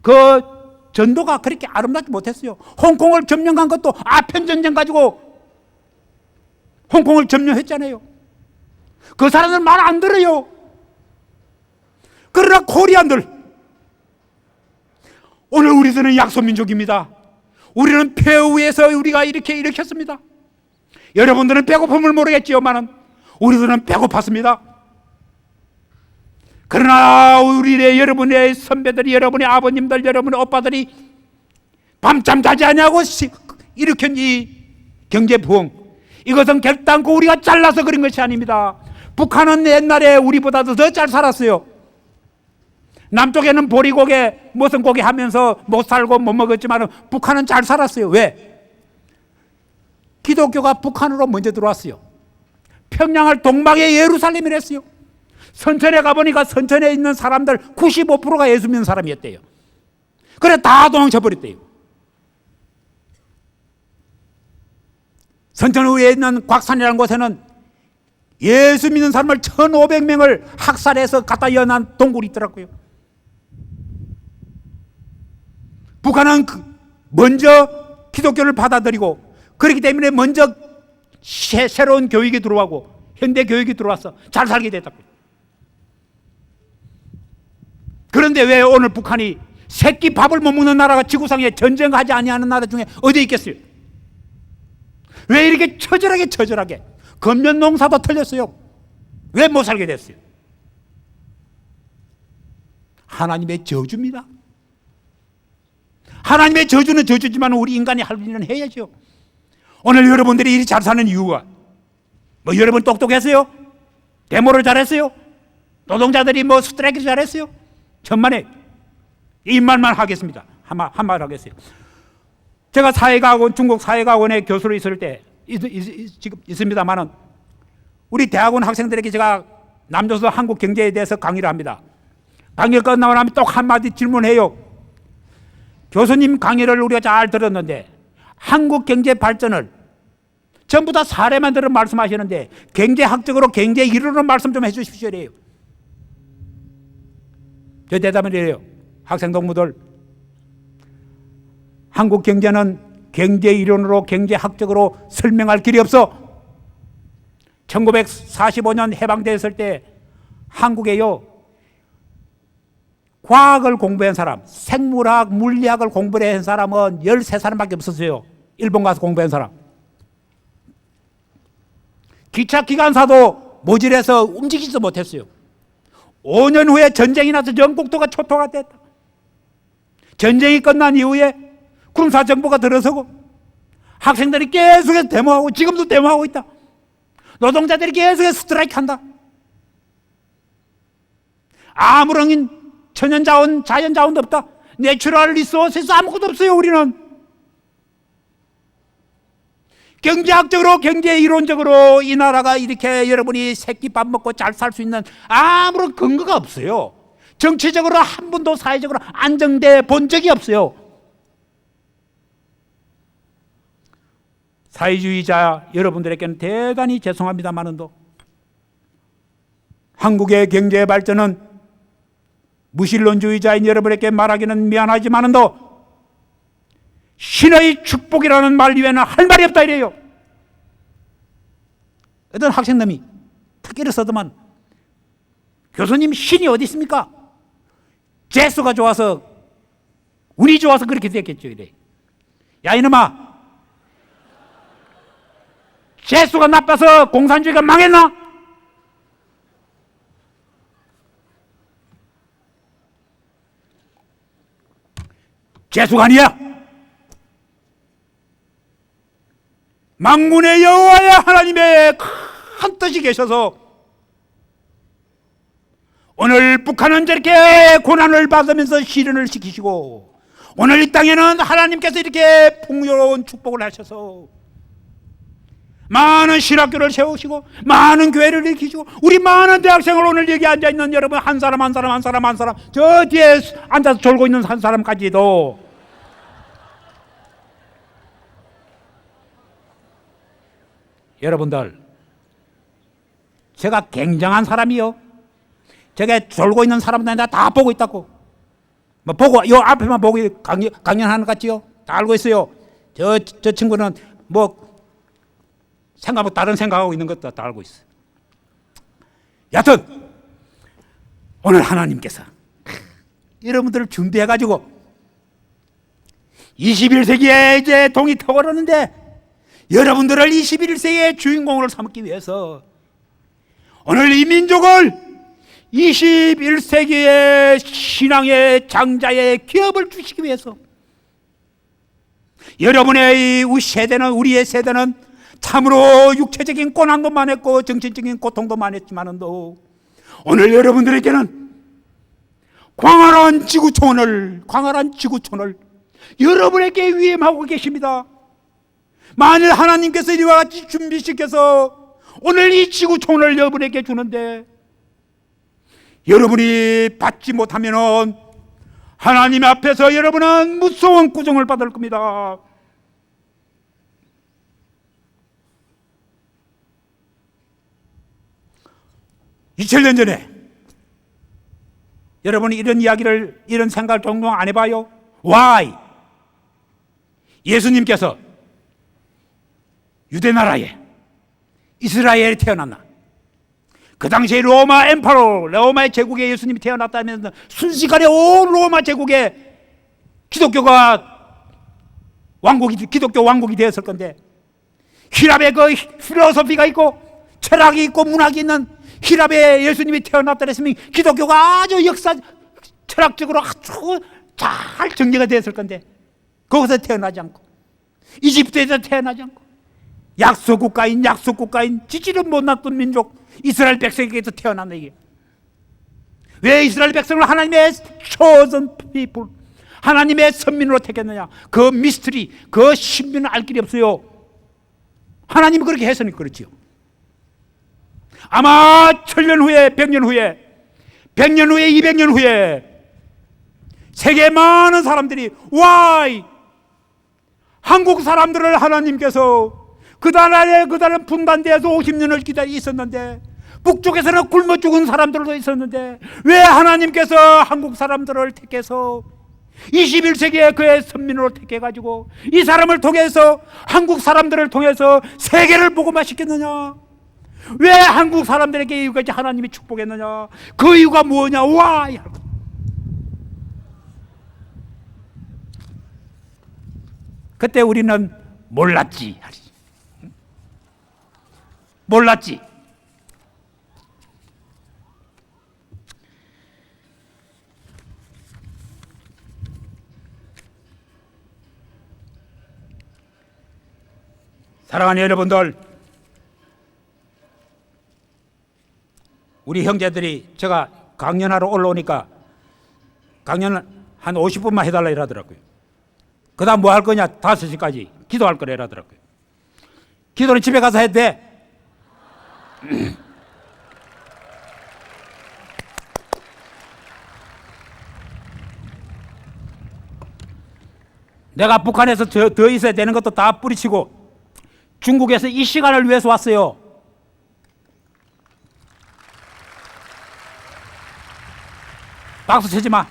그 전도가 그렇게 아름답지 못했어요. 홍콩을 점령한 것도 아편전쟁 가지고 홍콩을 점령했잖아요. 그 사람들 말 안 들어요. 그러나 코리안들, 오늘 우리들은 약소민족입니다. 우리는 폐허 위에서 우리가 이렇게 일으켰습니다. 여러분들은 배고픔을 모르겠지요만은 우리들은 배고팠습니다. 그러나 우리의, 여러분의 선배들이, 여러분의 아버님들, 여러분의 오빠들이 밤잠 자지 않냐고 일으킨 이 경제 부흥, 이것은 결단코 우리가 잘라서 그런 것이 아닙니다. 북한은 옛날에 우리보다도 더 잘 살았어요. 남쪽에는 보리고기 무슨 고기 하면서 못 살고 못 먹었지만 북한은 잘 살았어요. 왜? 기독교가 북한으로 먼저 들어왔어요. 평양을 동방의 예루살렘이랬어요. 선천에 가보니까 선천에 있는 사람들 95%가 예수 믿는 사람이었대요. 그래 다 도망쳐 버렸대요. 선천 위에 있는 곽산이라는 곳에는 예수 믿는 사람을 1,500명을 학살해서 갖다 연한 동굴이 있더라고요. 북한은 먼저 기독교를 받아들이고 그렇기 때문에 먼저 새로운 교육이 들어오고 현대 교육이 들어와서 잘 살게 됐다고요. 그런데 왜 오늘 북한이 새끼 밥을 못 먹는 나라가 지구상에 전쟁하지 아니하는 나라 중에 어디 있겠어요? 왜 이렇게 처절하게 건면 농사도 틀렸어요? 왜 못 살게 됐어요? 하나님의 저주입니다. 하나님의 저주는 저주지만 우리 인간이 할 일은 해야죠. 오늘 여러분들이 이리 잘 사는 이유가 뭐 여러분 똑똑했어요? 데모를 잘했어요? 노동자들이 뭐 스트라이크 잘했어요? 천만에 이 말만 하겠습니다. 한말 하겠어요. 제가 사회과학원, 중국 사회과학원에 교수로 있을 때 지금 있습니다만은 우리 대학원 학생들에게 제가 남조선 한국 경제에 대해서 강의를 합니다. 강의 끝나고 나면 또 한마디 질문해요. 교수님 강의를 우리가 잘 들었는데 한국 경제 발전을 전부 다 사례만 들어 말씀하시는데 경제학적으로 경제 이론으로 말씀 좀 해주십시오. 이래요. 저 대답을 해요. 학생 동무들, 한국 경제는 경제 이론으로 경제학적으로 설명할 길이 없어. 1945년 해방됐을 때 한국에요, 과학을 공부한 사람, 생물학, 물리학을 공부한 사람은 13사람밖에 없었어요. 일본 가서 공부한 사람. 기차 기관사도 모질해서 움직이지도 못했어요. 5년 후에 전쟁이 나서 전국도가 초토화 됐다. 전쟁이 끝난 이후에 군사 정부가 들어서고 학생들이 계속해서 데모하고 지금도 데모하고 있다. 노동자들이 계속해서 스트라이크 한다. 아무런 천연자원, 자연자원도 없다. 내추럴 리소스에서 아무것도 없어요. 우리는 경제학적으로, 경제 이론적으로 이 나라가 이렇게 여러분이 새끼밥 먹고 잘 살 수 있는 아무런 근거가 없어요. 정치적으로 한 번도 사회적으로 안정돼 본 적이 없어요. 사회주의자 여러분들에게는 대단히 죄송합니다만은도 한국의 경제 발전은 무신론주의자인 여러분에게 말하기는 미안하지만은도 신의 축복이라는 말 이외에는 할 말이 없다 이래요. 어떤 학생놈이 특기를 써더만 교수님 신이 어디 있습니까? 재수가 좋아서 운이 좋아서 그렇게 됐겠죠 이래. 야 이놈아, 재수가 나빠서 공산주의가 망했나? 재수가 아니야. 만군의 여호와야 하나님의 큰 뜻이 계셔서 오늘 북한은 저렇게 고난을 받으면서 시련을 시키시고 오늘 이 땅에는 하나님께서 이렇게 풍요로운 축복을 하셔서 많은 신학교를 세우시고 많은 교회를 일으키시고 우리 많은 대학생을 오늘 여기 앉아있는 여러분 한 사람 저 뒤에 앉아서 졸고 있는 한 사람까지도 여러분들 제가 굉장한 사람이요. 저게 졸고 있는 사람들 다 보고 있다고. 뭐 보고 요 앞에만 보고 강연하는 것 같지요. 다 알고 있어요. 저 친구는 뭐 생각하고 다른 생각하고 있는 것도 다 알고 있어요. 여하튼 오늘 하나님께서 여러분들을 준비해가지고 21세기에 이제 동이 터오르는데 여러분들을 21세기의 주인공으로 삼기 위해서 오늘 이 민족을 21세기의 신앙의 장자의 기업을 주시기 위해서 여러분의 이 세대는 우리의 세대는 참으로 육체적인 고난도 많았고 정신적인 고통도 많았지만도 오늘 여러분들에게는 광활한 지구촌을 여러분에게 위임하고 계십니다. 만일 하나님께서 이와 같이 준비시켜서 오늘 이 지구촌을 여러분에게 주는데 여러분이 받지 못하면 하나님 앞에서 여러분은 무서운 꾸중을 받을 겁니다. (2000년) 전에 여러분이 이런 생각을 종종 안 해봐요? Why? 예수님께서 유대나라에 이스라엘에 태어났나? 그 당시에 로마 엠퍼러, 로마의 제국에 예수님이 태어났다면 순식간에 온 로마 제국에 기독교 왕국이 되었을 건데, 히랍의 그 필로소피가 있고 철학이 있고 문학이 있는 히랍에 예수님이 태어났다 했으면 기독교가 아주 철학적으로 아주 잘 정리가 되었을 건데, 거기서 태어나지 않고 이집트에서 태어나지 않고 약소국가인 지지를 못났던 민족 이스라엘 백성에게서 태어났네. 이게 왜 이스라엘 백성을 하나님의 chosen people, 하나님의 선민으로 택했느냐? 그 미스터리, 그 신비는 알 길이 없어요. 하나님이 그렇게 해서는 그렇지요. 아마 1000년 후에, 100년 후에, 200년 후에 세계 많은 사람들이 why? 한국 사람들을 하나님께서 그 나라는 분단되어서 50년을 기다려 있었는데, 북쪽에서는 굶어 죽은 사람들도 있었는데, 왜 하나님께서 한국 사람들을 택해서 21세기에 그의 선민으로 택해가지고 이 사람을 통해서, 한국 사람들을 통해서 세계를 복음화시켰느냐? 왜 한국 사람들에게 이유까지 하나님이 축복했느냐? 그 이유가 뭐냐? 와! 그때 우리는 몰랐지. 사랑하는 여러분들, 우리 형제들이 제가 강연하러 올라오니까 강연을 한 50분만 해달라 이러더라고요. 그 다음 뭐 할 거냐? 5시까지 기도할 거라 이러더라고요. 기도는 집에 가서 해도 돼. 내가 북한에서 더 있어야 되는 것도 다 뿌리치고 중국에서 이 시간을 위해서 왔어요. 박수 치지 마.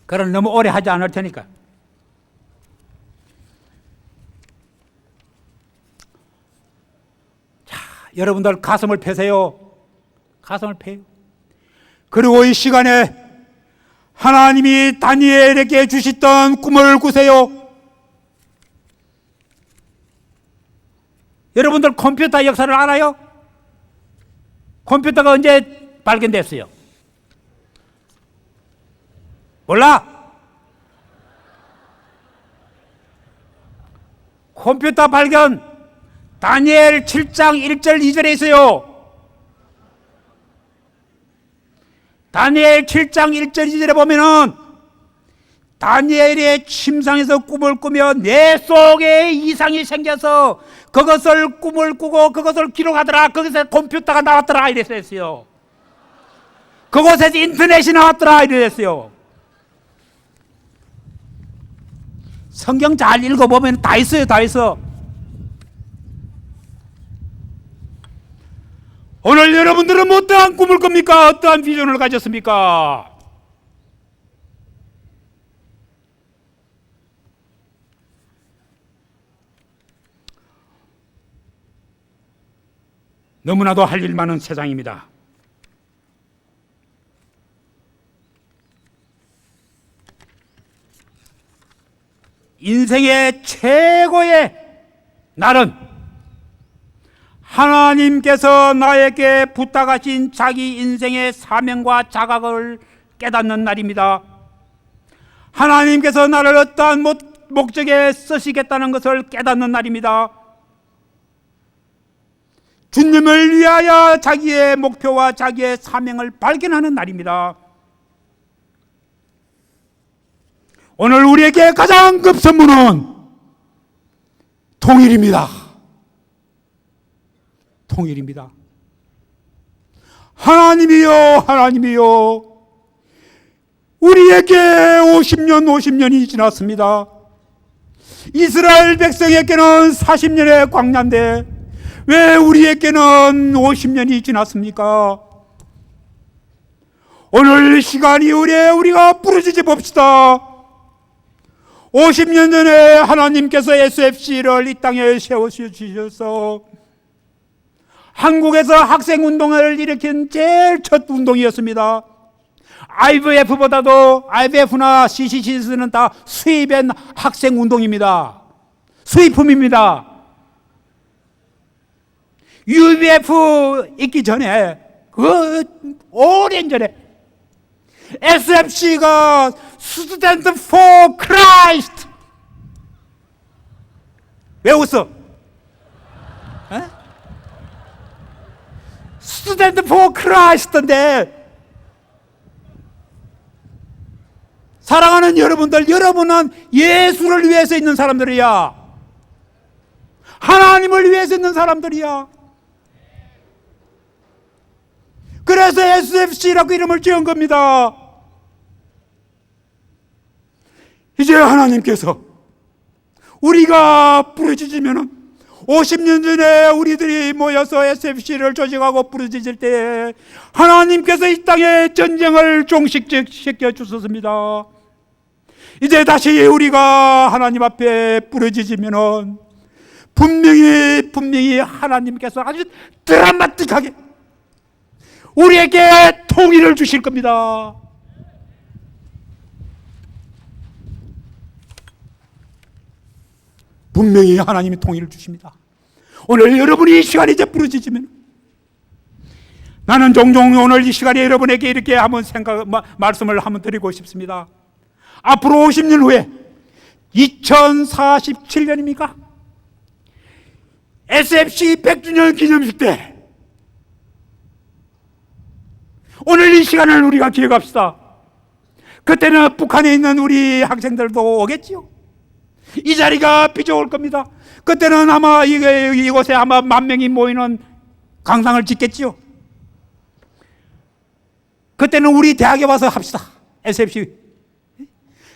그럼 너무 오래 하지 않을 테니까. 자, 여러분들 가슴을 펴세요. 가슴을 펴요. 그리고 이 시간에 하나님이 다니엘에게 주셨던 꿈을 꾸세요. 여러분들 컴퓨터 역사를 알아요? 컴퓨터가 언제 발견됐어요? 몰라? 컴퓨터 발견 다니엘 7장 1절 2절에 있어요. 다니엘 7장 1절 2절에 보면은 다니엘의 침상에서 꿈을 꾸며 내 속에 이상이 생겨서 그것을 꿈을 꾸고 그것을 기록하더라. 거기서 컴퓨터가 나왔더라 이랬어요. 그곳에서 인터넷이 나왔더라 이랬어요. 성경 잘 읽어보면 다 있어요. 다 있어. 오늘 여러분들은 어떠한 꿈을 꿉니까? 어떠한 비전을 가졌습니까? 너무나도 할 일 많은 세상입니다. 인생의 최고의 날은 하나님께서 나에게 부탁하신 자기 인생의 사명과 자각을 깨닫는 날입니다. 하나님께서 나를 어떠한 목적에 쓰시겠다는 것을 깨닫는 날입니다. 주님을 위하여 자기의 목표와 자기의 사명을 발견하는 날입니다. 오늘 우리에게 가장 급 선물은 통일입니다. 통일입니다. 하나님이여, 하나님이여, 우리에게 50년이 지났습니다. 이스라엘 백성에게는 40년의 광야인데 왜 우리에게는 50년이 지났습니까? 오늘 시간이 우리가 부르짖어 봅시다. 50년 전에 하나님께서 SFC를 이 땅에 세워주셔서 한국에서 학생운동을 일으킨 제일 첫 운동이었습니다. IVF나 CCC는 다 수입된 학생운동입니다. 수입품입니다. UBF 있기 전에, 오랜 전에 SFC가 Student for Christ. 왜 웃어? Student for Christ인데, 사랑하는 여러분들, 여러분은 예수를 위해서 있는 사람들이야. 하나님을 위해서 있는 사람들이야. 그래서 SFC라고 이름을 지은 겁니다. 이제 하나님께서 우리가 부르짖으면 50년 전에 우리들이 모여서 SFC를 조직하고 부르짖을 때 하나님께서 이 땅에 전쟁을 종식시켜 주셨습니다. 이제 다시 우리가 하나님 앞에 부르짖으면 분명히 하나님께서 아주 드라마틱하게 우리에게 통일을 주실 겁니다. 분명히 하나님이 통일을 주십니다. 오늘 여러분이 이 시간에 이제 부르짖으면, 나는 종종 오늘 이 시간에 여러분에게 이렇게 한번 말씀을 한번 드리고 싶습니다. 앞으로 50년 후에 2047년입니까? SFC 100주년 기념식 때 오늘 이 시간을 우리가 기억합시다. 그때는 북한에 있는 우리 학생들도 오겠지요. 이 자리가 빚어올 겁니다. 그때는 아마 이곳에 아마 10,000명이 모이는 강상을 짓겠지요. 그때는 우리 대학에 와서 합시다. SFC.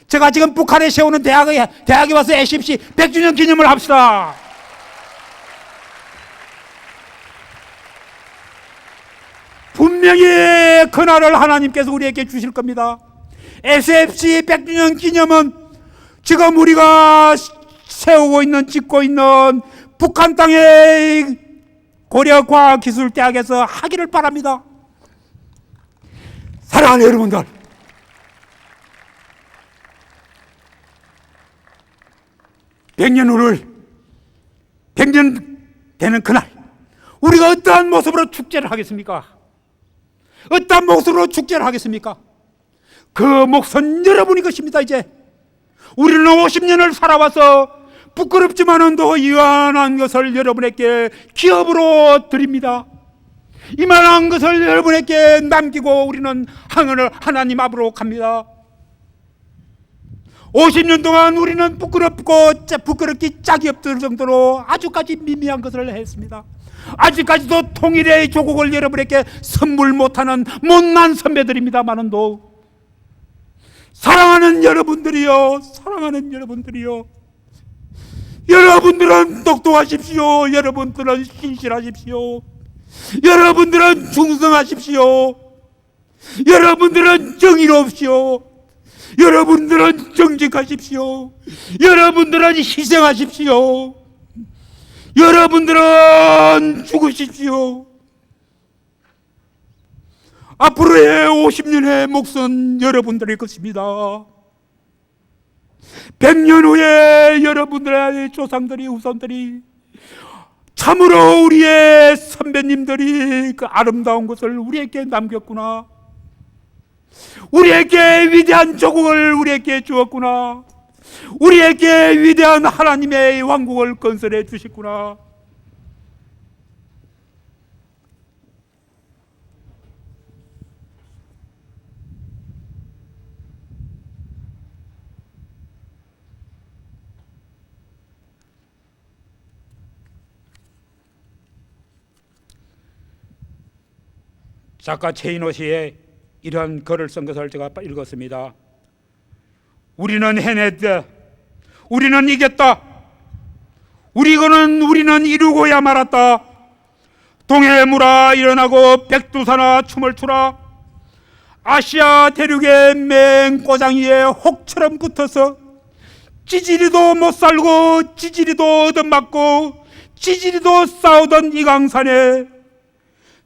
제가 지금 북한에 세우는 대학에 와서 SFC 100주년 기념을 합시다. 분명히 그날을 하나님께서 우리에게 주실 겁니다. SFC 100주년 기념은 지금 우리가 세우고 있는, 짓고 있는 북한 땅의 고려과학기술대학에서 하기를 바랍니다. 사랑하는 여러분들, 백년 되는 그날 우리가 어떠한 모습으로 축제를 하겠습니까? 어떠한 모습으로 축제를 하겠습니까? 그 몫은 여러분이 것입니다. 이제 우리는 50년을 살아와서 부끄럽지만은 더 이만한 것을 여러분에게 기업으로 드립니다. 이만한 것을 여러분에게 남기고 우리는 하나님 앞으로 갑니다. 50년 동안 우리는 부끄럽기 짝이 없을 정도로 아주까지 미미한 것을 했습니다. 아직까지도 통일의 조국을 여러분에게 선물 못하는 못난 선배들입니다만은도, 사랑하는 여러분들이요, 여러분들은 똑똑하십시오. 여러분들은 신실하십시오. 여러분들은 충성하십시오. 여러분들은 정의롭시오. 여러분들은 정직하십시오. 여러분들은 희생하십시오. 여러분들은 죽으십시오. 앞으로의 50년의 몫은 여러분들의 것입니다. 100년 후에 여러분들의 조상들이, 후손들이 참으로 우리의 선배님들이 그 아름다운 것을 우리에게 남겼구나. 우리에게 위대한 조국을 우리에게 주었구나. 우리에게 위대한 하나님의 왕국을 건설해 주셨구나. 작가 최인호 씨의 이런 글을 쓴 것을 제가 읽었습니다. 우리는 해냈다. 우리는 이겼다. 우리는 이루고야 말았다. 동해물아 일어나고 백두산아 춤을 추라. 아시아 대륙의 맹고장이에 혹처럼 붙어서 찌질이도 못 살고 찌질이도 얻어맞고 찌질이도 싸우던 이 강산에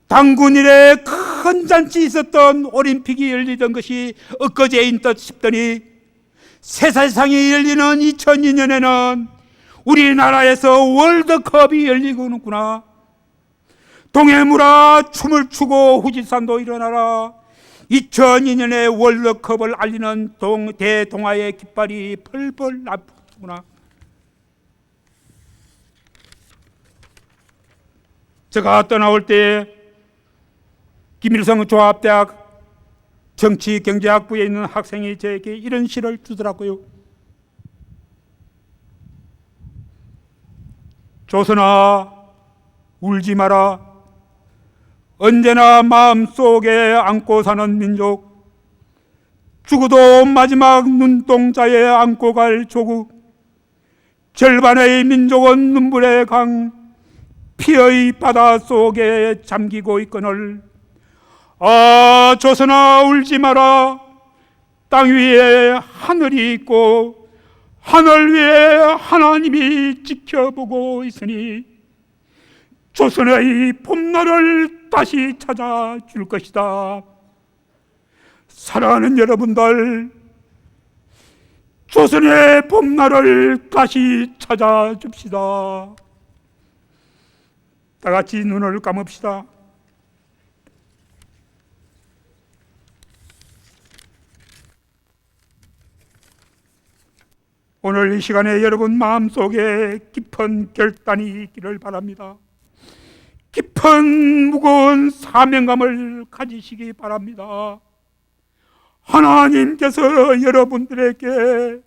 당군 이래 큰 잔치 있었던 올림픽이 열리던 것이 엊그제인 듯 싶더니 새세상이 열리는 2002년에는 우리나라에서 월드컵이 열리고는구나. 동해물아 춤을 추고 후지산도 일어나라. 2002년에 월드컵을 알리는 대동아의 깃발이 펄펄 날구나. 제가 떠나올 때 김일성 조합대학 정치경제학부에 있는 학생이 저에게 이런 시를 주더라고요. 조선아 울지 마라. 언제나 마음속에 안고 사는 민족, 죽어도 마지막 눈동자에 안고 갈 조국. 절반의 민족은 눈물의 강, 피의 바다 속에 잠기고 있거늘. 아 조선아 울지 마라. 땅 위에 하늘이 있고 하늘 위에 하나님이 지켜보고 있으니 조선의 봄날을 다시 찾아줄 것이다. 사랑하는 여러분들, 조선의 봄날을 다시 찾아줍시다. 다 같이 눈을 감읍시다. 오늘 이 시간에 여러분 마음속에 깊은 결단이 있기를 바랍니다. 깊은 무거운 사명감을 가지시기 바랍니다. 하나님께서 여러분들에게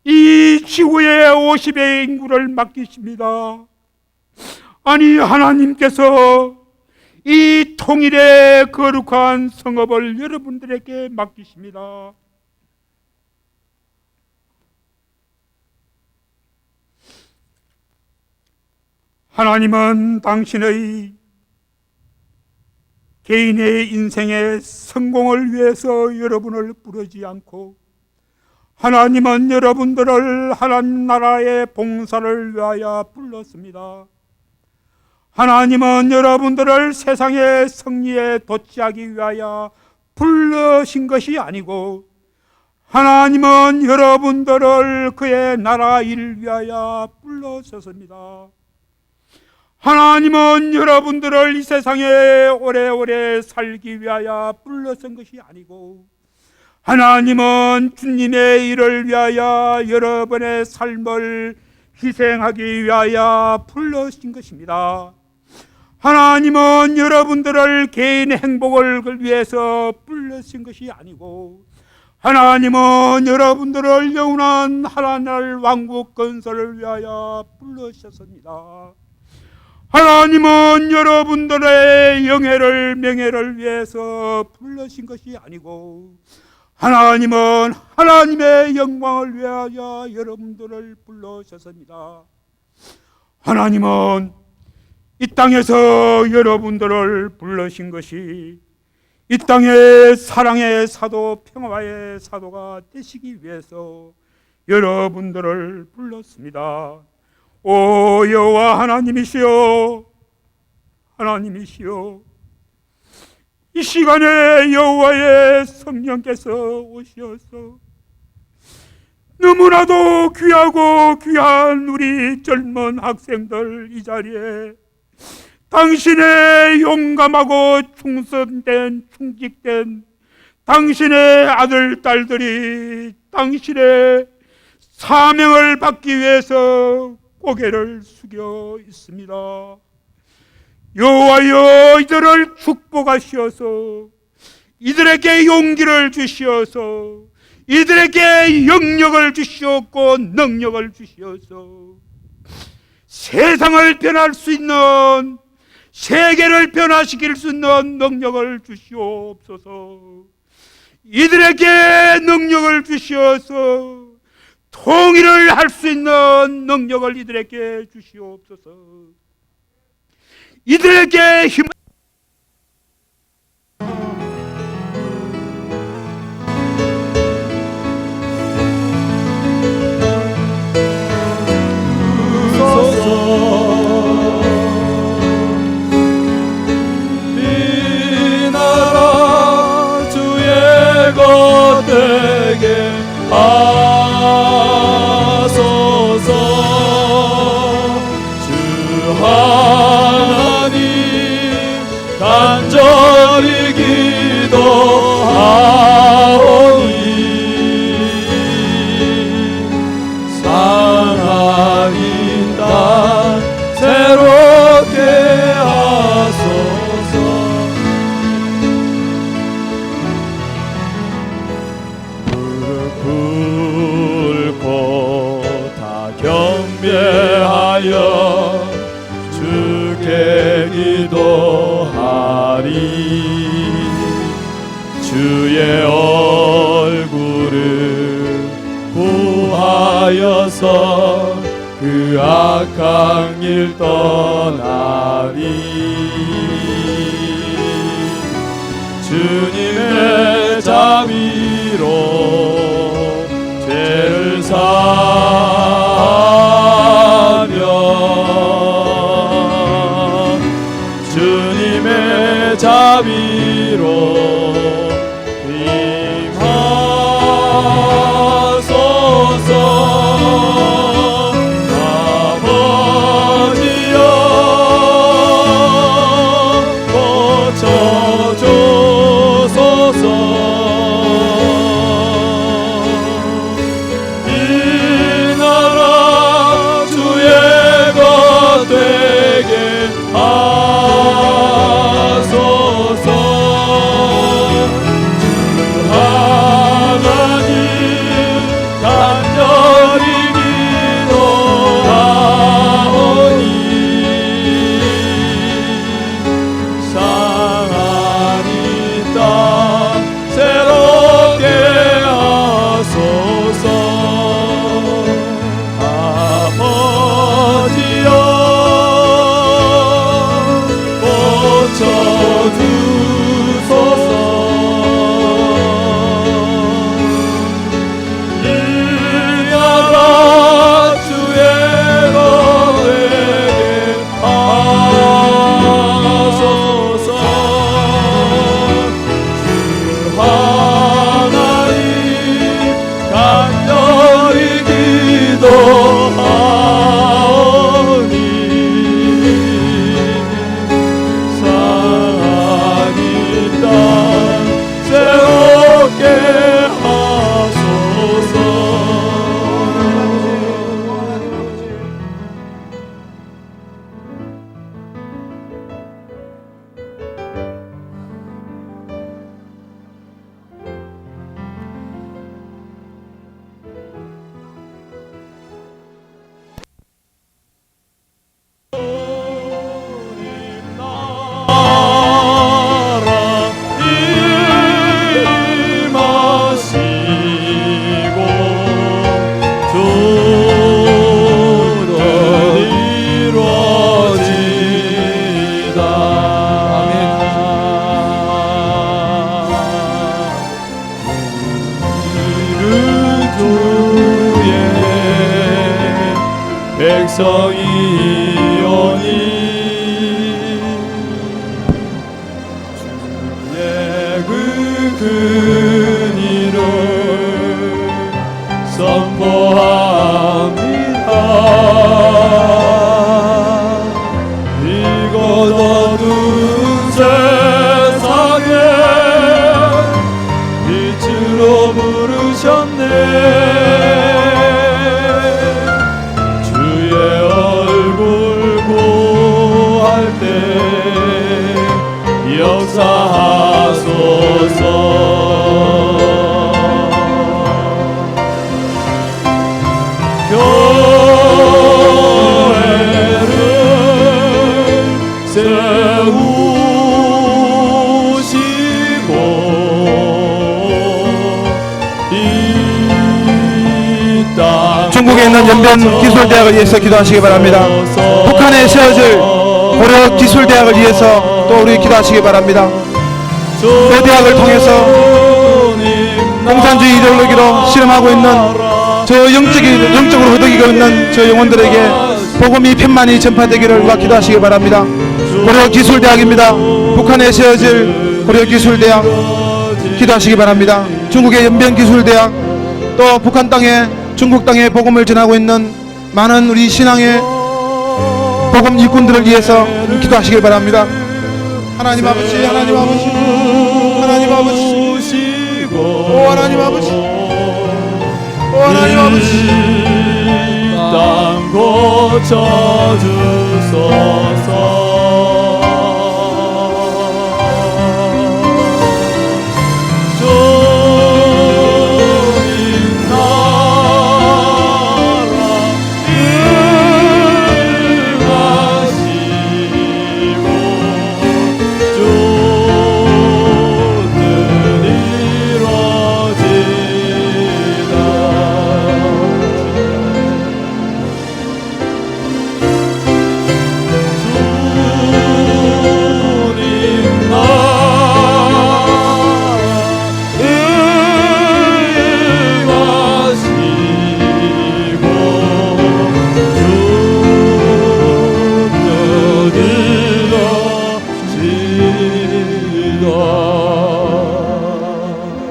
이 지구의 50의 인구를 맡기십니다. 아니 하나님께서 이 통일의 거룩한 성업을 여러분들에게 맡기십니다. 하나님은 당신의 개인의 인생의 성공을 위해서 여러분을 부르지 않고 하나님은 여러분들을 하나님 나라의 봉사를 위하여 불렀습니다. 하나님은 여러분들을 세상의 승리에 도취하기 위하여 부르신 것이 아니고 하나님은 여러분들을 그의 나라 일을 위하여 불러셨습니다. 하나님은 여러분들을 이 세상에 오래오래 살기 위하여 불러선 것이 아니고 하나님은 주님의 일을 위하여 여러분의 삶을 희생하기 위하여 불러신 것입니다. 하나님은 여러분들을 개인의 행복을 위해서 불러신 것이 아니고 하나님은 여러분들을 영원한 하나님 왕국 건설을 위하여 불러셨습니다. 하나님은 여러분들의 영예를 명예를 위해서 불러신 것이 아니고 하나님은 하나님의 영광을 위하여 여러분들을 불러셨습니다. 하나님은 이 땅에서 여러분들을 불러신 것이 이 땅의 사랑의 사도, 평화의 사도가 되시기 위해서 여러분들을 불렀습니다. 오 여호와 하나님이시여, 하나님이시여, 이 시간에 여호와의 성령께서 오셔서 너무나도 귀하고 귀한 우리 젊은 학생들 이 자리에 당신의 용감하고 충직된 당신의 아들, 딸들이 당신의 사명을 받기 위해서 고개를 숙여 있습니다. 여호와여, 이들을 축복하시어서 이들에게 용기를 주시어서 이들에게 영역을 주시었고 능력을 주시어서 세상을 변할 수 있는 세계를 변화시킬 수 있는 능력을 주시옵소서. 이들에게 능력을 주시어서 통일을 할 수 있는 능력을 이들에게 주시옵소서. 이들에게 힘 이 나라 주의 것 되게 하소서. 주 하나님 간절히 기도하오니 상하인 땅 새롭게 하소서. 무릎 꿇고 다 경배하여 주께 기도하리. 주의 얼굴을 구하여서 그 악한 길 떠나리. 주님의 자비로 죄를 사하며 주님의 자비로 임하소서. 아버지여 고쳐주소서. 이 나라 주의 것 되게 하소서. 주 하나님 간절히 기도하오니 상한 이 땅 새롭게 하소서. 아버지여 고쳐주소서. 이 나라 주의 것 되게 하소서. 주 하나님 간절히 기도하오니 상한 이 땅 새롭게 하소서. 나라 임하시고 주는 이루어지다. 우리를 주의 백성이오니 그 근의를 선포합니다. 이곳 어두운 세상에 빛으로 부르셨네. 주의 얼굴 구할 때 역사하소서. 중국에 있는 연변기술대학을 위해서 기도하시기 바랍니다. 북한에 세워질 고려기술대학을 위해서 또 우리 기도하시기 바랍니다. 그 대학을 통해서 공산주의 이데올로기로 실험하고 있는 저 영적으로 허덕이고 있는 저 영혼들에게 복음이 편만히 전파되기를 우리가 기도하시기 바랍니다. 고려기술대학입니다. 북한에 세워질 고려기술대학 기도하시기 바랍니다. 중국의 연변기술대학, 또 북한 땅에 중국 땅에 복음을 전하고 있는 많은 우리 신앙의 복음 일꾼들을 위해서 기도하시기 바랍니다. 하나님 아버지, 하나님 아버지, 하나님 아버지, 오 하나님 아버지, 오 하나님 아버지, 땅 고쳐주소서.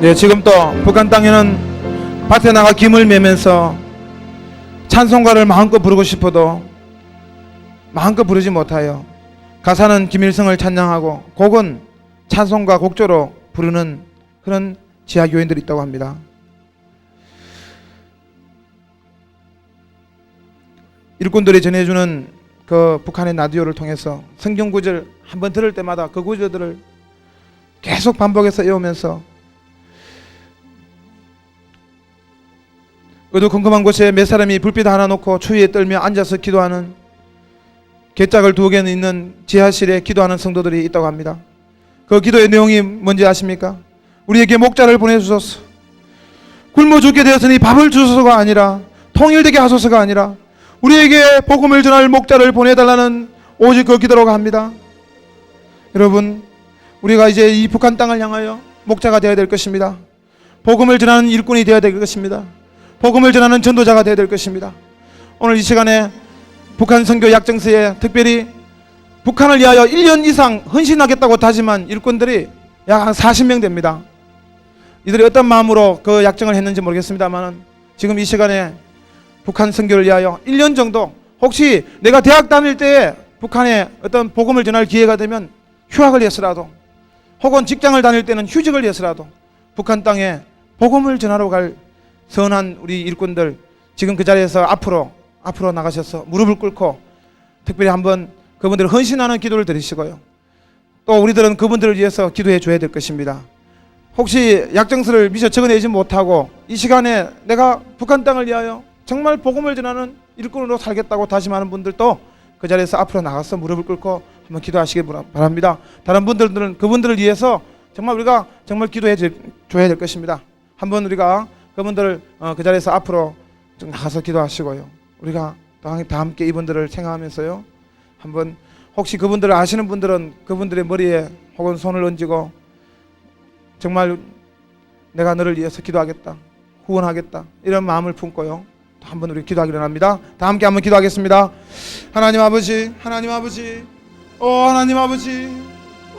네, 지금 또 북한 땅에는 밭에 나가 김을 매면서 찬송가를 마음껏 부르고 싶어도 마음껏 부르지 못하여 가사는 김일성을 찬양하고 곡은 찬송가 곡조로 부르는 그런 지하교인들이 있다고 합니다. 일꾼들이 전해주는 그 북한의 라디오를 통해서 성경 구절 한번 들을 때마다 그 구절들을 계속 반복해서 외우면서 어두컴컴한 곳에 몇 사람이 불빛 하나 놓고 추위에 떨며 앉아서 기도하는 갯짝을 두어 개는 있는 지하실에 기도하는 성도들이 있다고 합니다. 그 기도의 내용이 뭔지 아십니까? 우리에게 목자를 보내주소서. 굶어 죽게 되었으니 밥을 주소서가 아니라, 통일되게 하소서가 아니라 우리에게 복음을 전할 목자를 보내달라는 오직 그 기도라고 합니다. 여러분, 우리가 이제 이 북한 땅을 향하여 목자가 되어야 될 것입니다. 복음을 전하는 일꾼이 되어야 될 것입니다. 복음을 전하는 전도자가 되어야 될 것입니다. 오늘 이 시간에 북한 선교 약정서에 특별히 북한을 위하여 1년 이상 헌신하겠다고 다짐한 일꾼들이 약 한 40명 됩니다. 이들이 어떤 마음으로 그 약정을 했는지 모르겠습니다만 지금 이 시간에 북한 선교를 위하여 1년 정도, 혹시 내가 대학 다닐 때에 북한에 어떤 복음을 전할 기회가 되면 휴학을 해서라도, 혹은 직장을 다닐 때는 휴직을 해서라도 북한 땅에 복음을 전하러 갈 선한 우리 일꾼들, 지금 그 자리에서 앞으로 나가셔서 무릎을 꿇고 특별히 한번 그분들을 헌신하는 기도를 드리시고요. 또 우리들은 그분들을 위해서 기도해 줘야 될 것입니다. 혹시 약정서를 미처 적어내지 못하고 이 시간에 내가 북한 땅을 위하여 정말 복음을 전하는 일꾼으로 살겠다고 다짐하는 분들도 그 자리에서 앞으로 나가서 무릎을 꿇고 한번 기도하시기 바랍니다. 다른 분들은 그분들을 위해서 정말 우리가 정말 기도해 줘야 될 것입니다. 한번 우리가 그분들을 그 자리에서 앞으로 좀 나가서 기도하시고요. 우리가 다 함께 이분들을 생각하면서요. 한번 혹시 그분들을 아시는 분들은 그분들의 머리에 혹은 손을 얹고 정말 내가 너를 위해서 기도하겠다, 후원하겠다, 이런 마음을 품고요. 한번 우리 기도하기로 합니다. 다 함께 한번 기도하겠습니다. 하나님 아버지, 하나님 아버지, 오 하나님 아버지,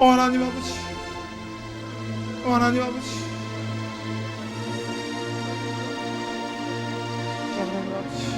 오 하나님 아버지, 오 하나님 아버지, 하나님 아버지.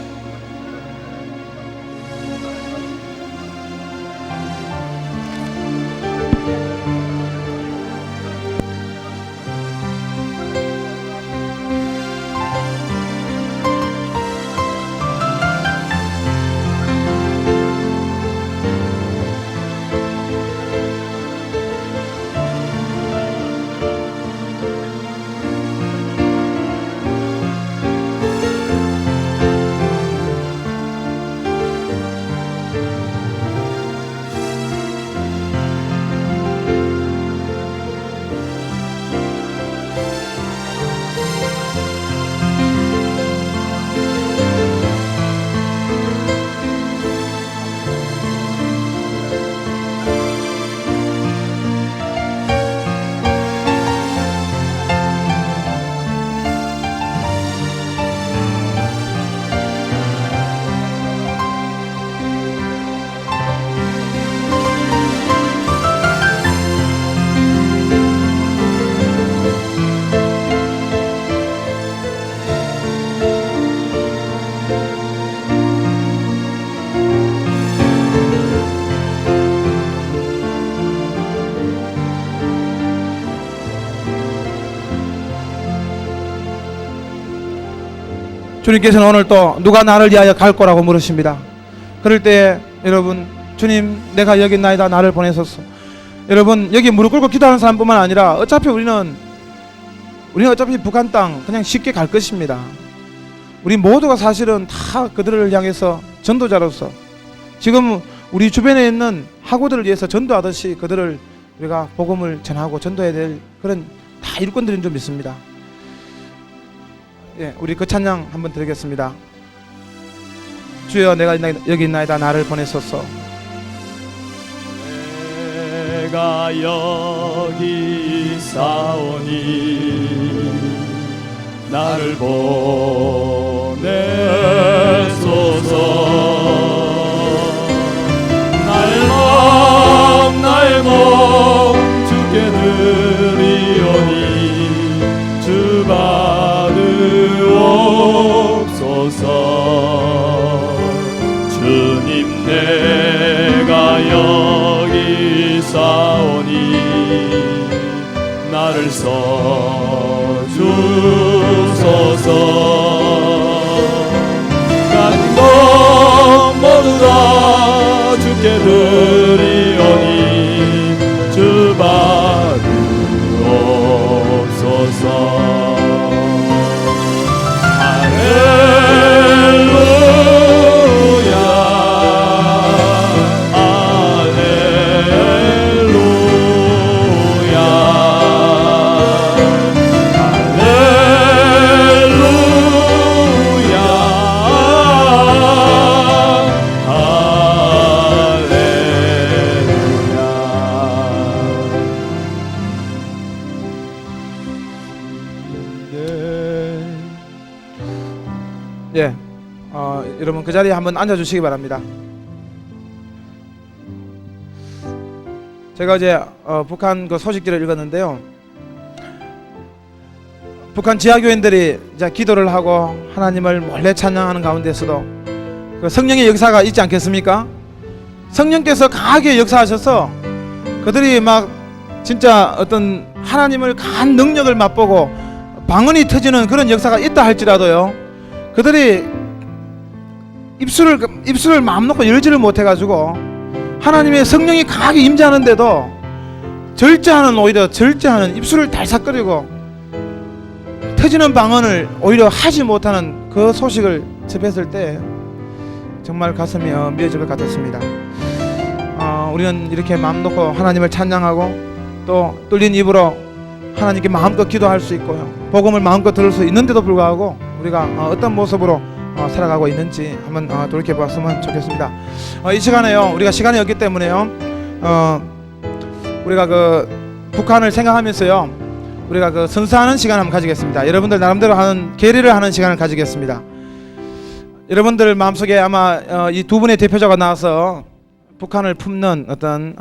주님께서는 오늘 또 누가 나를 위하여 갈 거라고 물으십니다. 그럴 때 여러분, 주님 내가 여기 있나이다, 나를 보내소서. 여러분, 여기 무릎 꿇고 기도하는 사람뿐만 아니라 어차피 우리는 어차피 북한 땅 그냥 쉽게 갈 것입니다. 우리 모두가 사실은 다 그들을 향해서 전도자로서 지금 우리 주변에 있는 학우들을 위해서 전도하듯이 그들을 우리가 복음을 전하고 전도해야 될 그런 다 일꾼들인 줄 믿습니다. 예, 우리 그 찬양 한번 드리겠습니다. 주여 내가 여기 있나이다, 나를 보내소서. 내가 여기 있사오니 나를 보내소서. 나의 몸 주께 드리오니 주 받으옵소서. 주님 내가 여기 있사오니 나를 써주소서. 가진 것 모두 다 주께 드리오니 주 받으옵소서. 예, 여러분 그 자리에 한번 앉아주시기 바랍니다. 제가 어제 북한 그 소식지를 읽었는데요. 북한 지하교인들이 이제 기도를 하고 하나님을 몰래 찬양하는 가운데서도 그 성령의 역사가 있지 않겠습니까? 성령께서 강하게 역사하셔서 그들이 막 진짜 어떤 하나님을 강한 능력을 맛보고 방언이 터지는 그런 역사가 있다 할지라도요, 그들이 입술을 마음 놓고 열지를 못해가지고 하나님의 성령이 강하게 임재하는데도 오히려 절제하는, 입술을 달싹거리고 터지는 방언을 오히려 하지 못하는 그 소식을 접했을 때 정말 가슴이 미어질 것 같았습니다. 우리는 이렇게 마음 놓고 하나님을 찬양하고 또 뚫린 입으로 하나님께 마음껏 기도할 수 있고요, 복음을 마음껏 들을 수 있는데도 불구하고 우리가 어떤 모습으로 살아가고 있는지 한번 돌이켜봤으면 좋겠습니다. 이 시간에요, 우리가 시간이 없기 때문에요, 우리가 그 북한을 생각하면서요, 우리가 그 선사하는 시간을 한번 가지겠습니다. 여러분들 나름대로 하는 계리를 하는 시간을 가지겠습니다. 여러분들 마음속에 아마 이 두 분의 대표자가 나와서 북한을 품는 어떤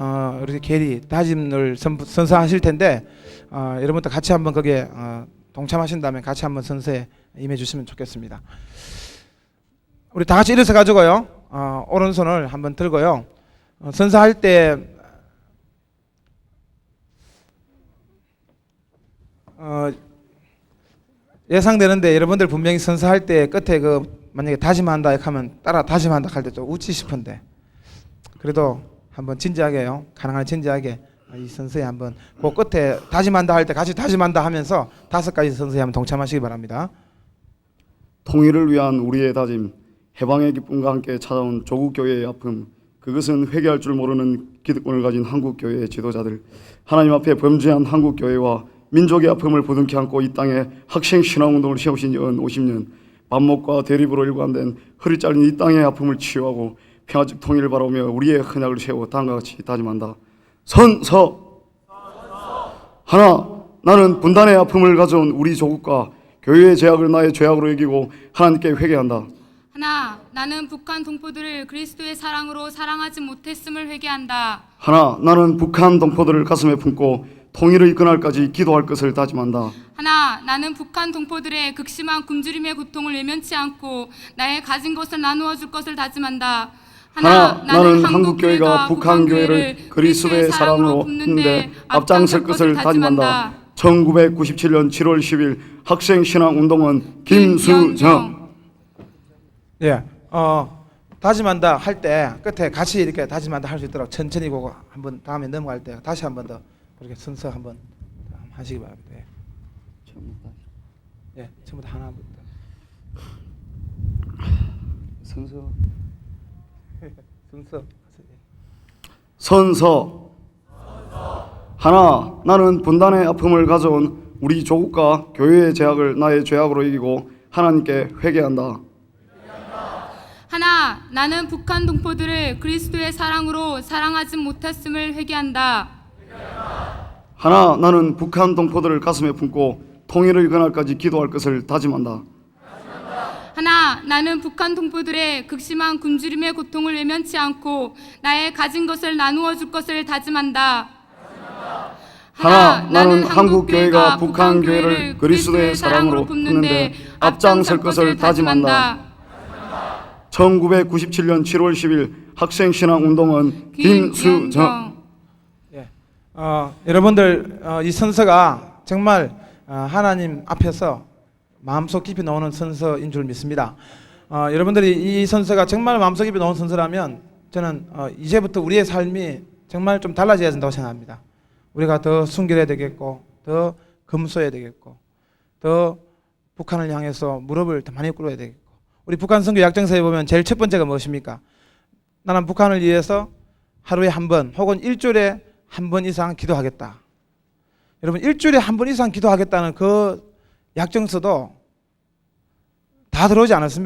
이렇게 계리, 다짐을 선사하실 텐데 여러분들 같이 한번 거기에 동참하신다면 같이 한번 선서에 임해 주시면 좋겠습니다. 우리 다 같이 일어서 가지고요, 오른손을 한번 들고요, 선서할 때 예상되는데 여러분들 분명히 선서할 때 끝에 그 만약에 다짐한다 이렇게 하면 따라 다짐한다 할 때 좀 웃지 싶은데, 그래도 한번 진지하게요, 가능한 진지하게 이 선서에 한번 그 끝에 다짐한다 할 때 같이 다짐한다 하면서 5가지 선서에 한번 동참하시기 바랍니다. 통일을 위한 우리의 다짐, 해방의 기쁨과 함께 찾아온 조국 교회의 아픔, 그것은 회개할 줄 모르는 기득권을 가진 한국 교회의 지도자들, 하나님 앞에 범죄한 한국 교회와 민족의 아픔을 부둥켜 안고 이 땅에 학생 신앙운동을 세우신 연 50년, 반목과 대립으로 일관된 허리 잘린 이 땅의 아픔을 치유하고 평화적 통일을 바라보며 우리의 헌약을 세워 다음과 같이 다짐한다. 선서! 하나, 나는 분단의 아픔을 가져온 우리 조국과 교회의 죄악을 나의 죄악으로 여기고 하나님께 회개한다. 하나, 나는 북한 동포들을 그리스도의 사랑으로 사랑하지 못했음을 회개한다. 하나, 나는 북한 동포들을 가슴에 품고 통일을 이끈할까지 기도할 것을 다짐한다. 하나, 나는 북한 동포들의 극심한 굶주림의 고통을 외면치 않고 나의 가진 것을 나누어 줄 것을 다짐한다. 하나, 나는 한국 교회가 북한 교회를 그리스도의 사랑으로 품는데 앞장설 것을 다짐한다. 1997년 7월 10일 학생 신앙 운동원 김수정. 예, 다짐한다 할 때 끝에 같이 이렇게 다짐한다 할 수 있도록 천천히 그거 한번 다음에 넘어갈 때 다시 한번 더 그렇게 순서 한번 하시기 바랍니다. 예, 처음부터 하나부터. 선서. 순서. 선서. 하나, 나는 분단의 아픔을 가져온 우리 조국과 교회의 죄악을 나의 죄악으로 이기고 하나님께 회개한다. 하나, 나는 북한 동포들을 그리스도의 사랑으로 사랑하지 못했음을 회개한다. 하나, 나는 북한 동포들을 가슴에 품고 통일의 그날까지 기도할 것을 다짐한다. 하나, 나는 북한 동포들의 극심한 굶주림의 고통을 외면치 않고 나의 가진 것을 나누어 줄 것을 다짐한다. 하나, 나는 한국 교회가 북한 교회를 그리스도의 사랑으로 품는데 앞장설 것을 다짐한다. 1997년 7월 10일 학생신앙운동은 김수정. 예, 여러분들 이 선서가 정말 하나님 앞에서 마음속 깊이 나오는 선서인 줄 믿습니다. 여러분들이 이 선서가 정말 마음속 깊이 나오는 선서라면 저는 이제부터 우리의 삶이 정말 좀 달라져야 된다고 생각합니다. 우리가 더 순결해야 되겠고 더 검소해야 되겠고 더 북한을 향해서 무릎을 더 많이 꿇어야 되겠고 우리 북한 선교 약정서에 보면 제일 첫 번째가 무엇입니까? 나는 북한을 위해서 하루에 한 번 혹은 일주일에 한 번 이상 기도하겠다. 여러분 일주일에 한 번 이상 기도하겠다는 그 약정서도 다 들어오지 않았습니다.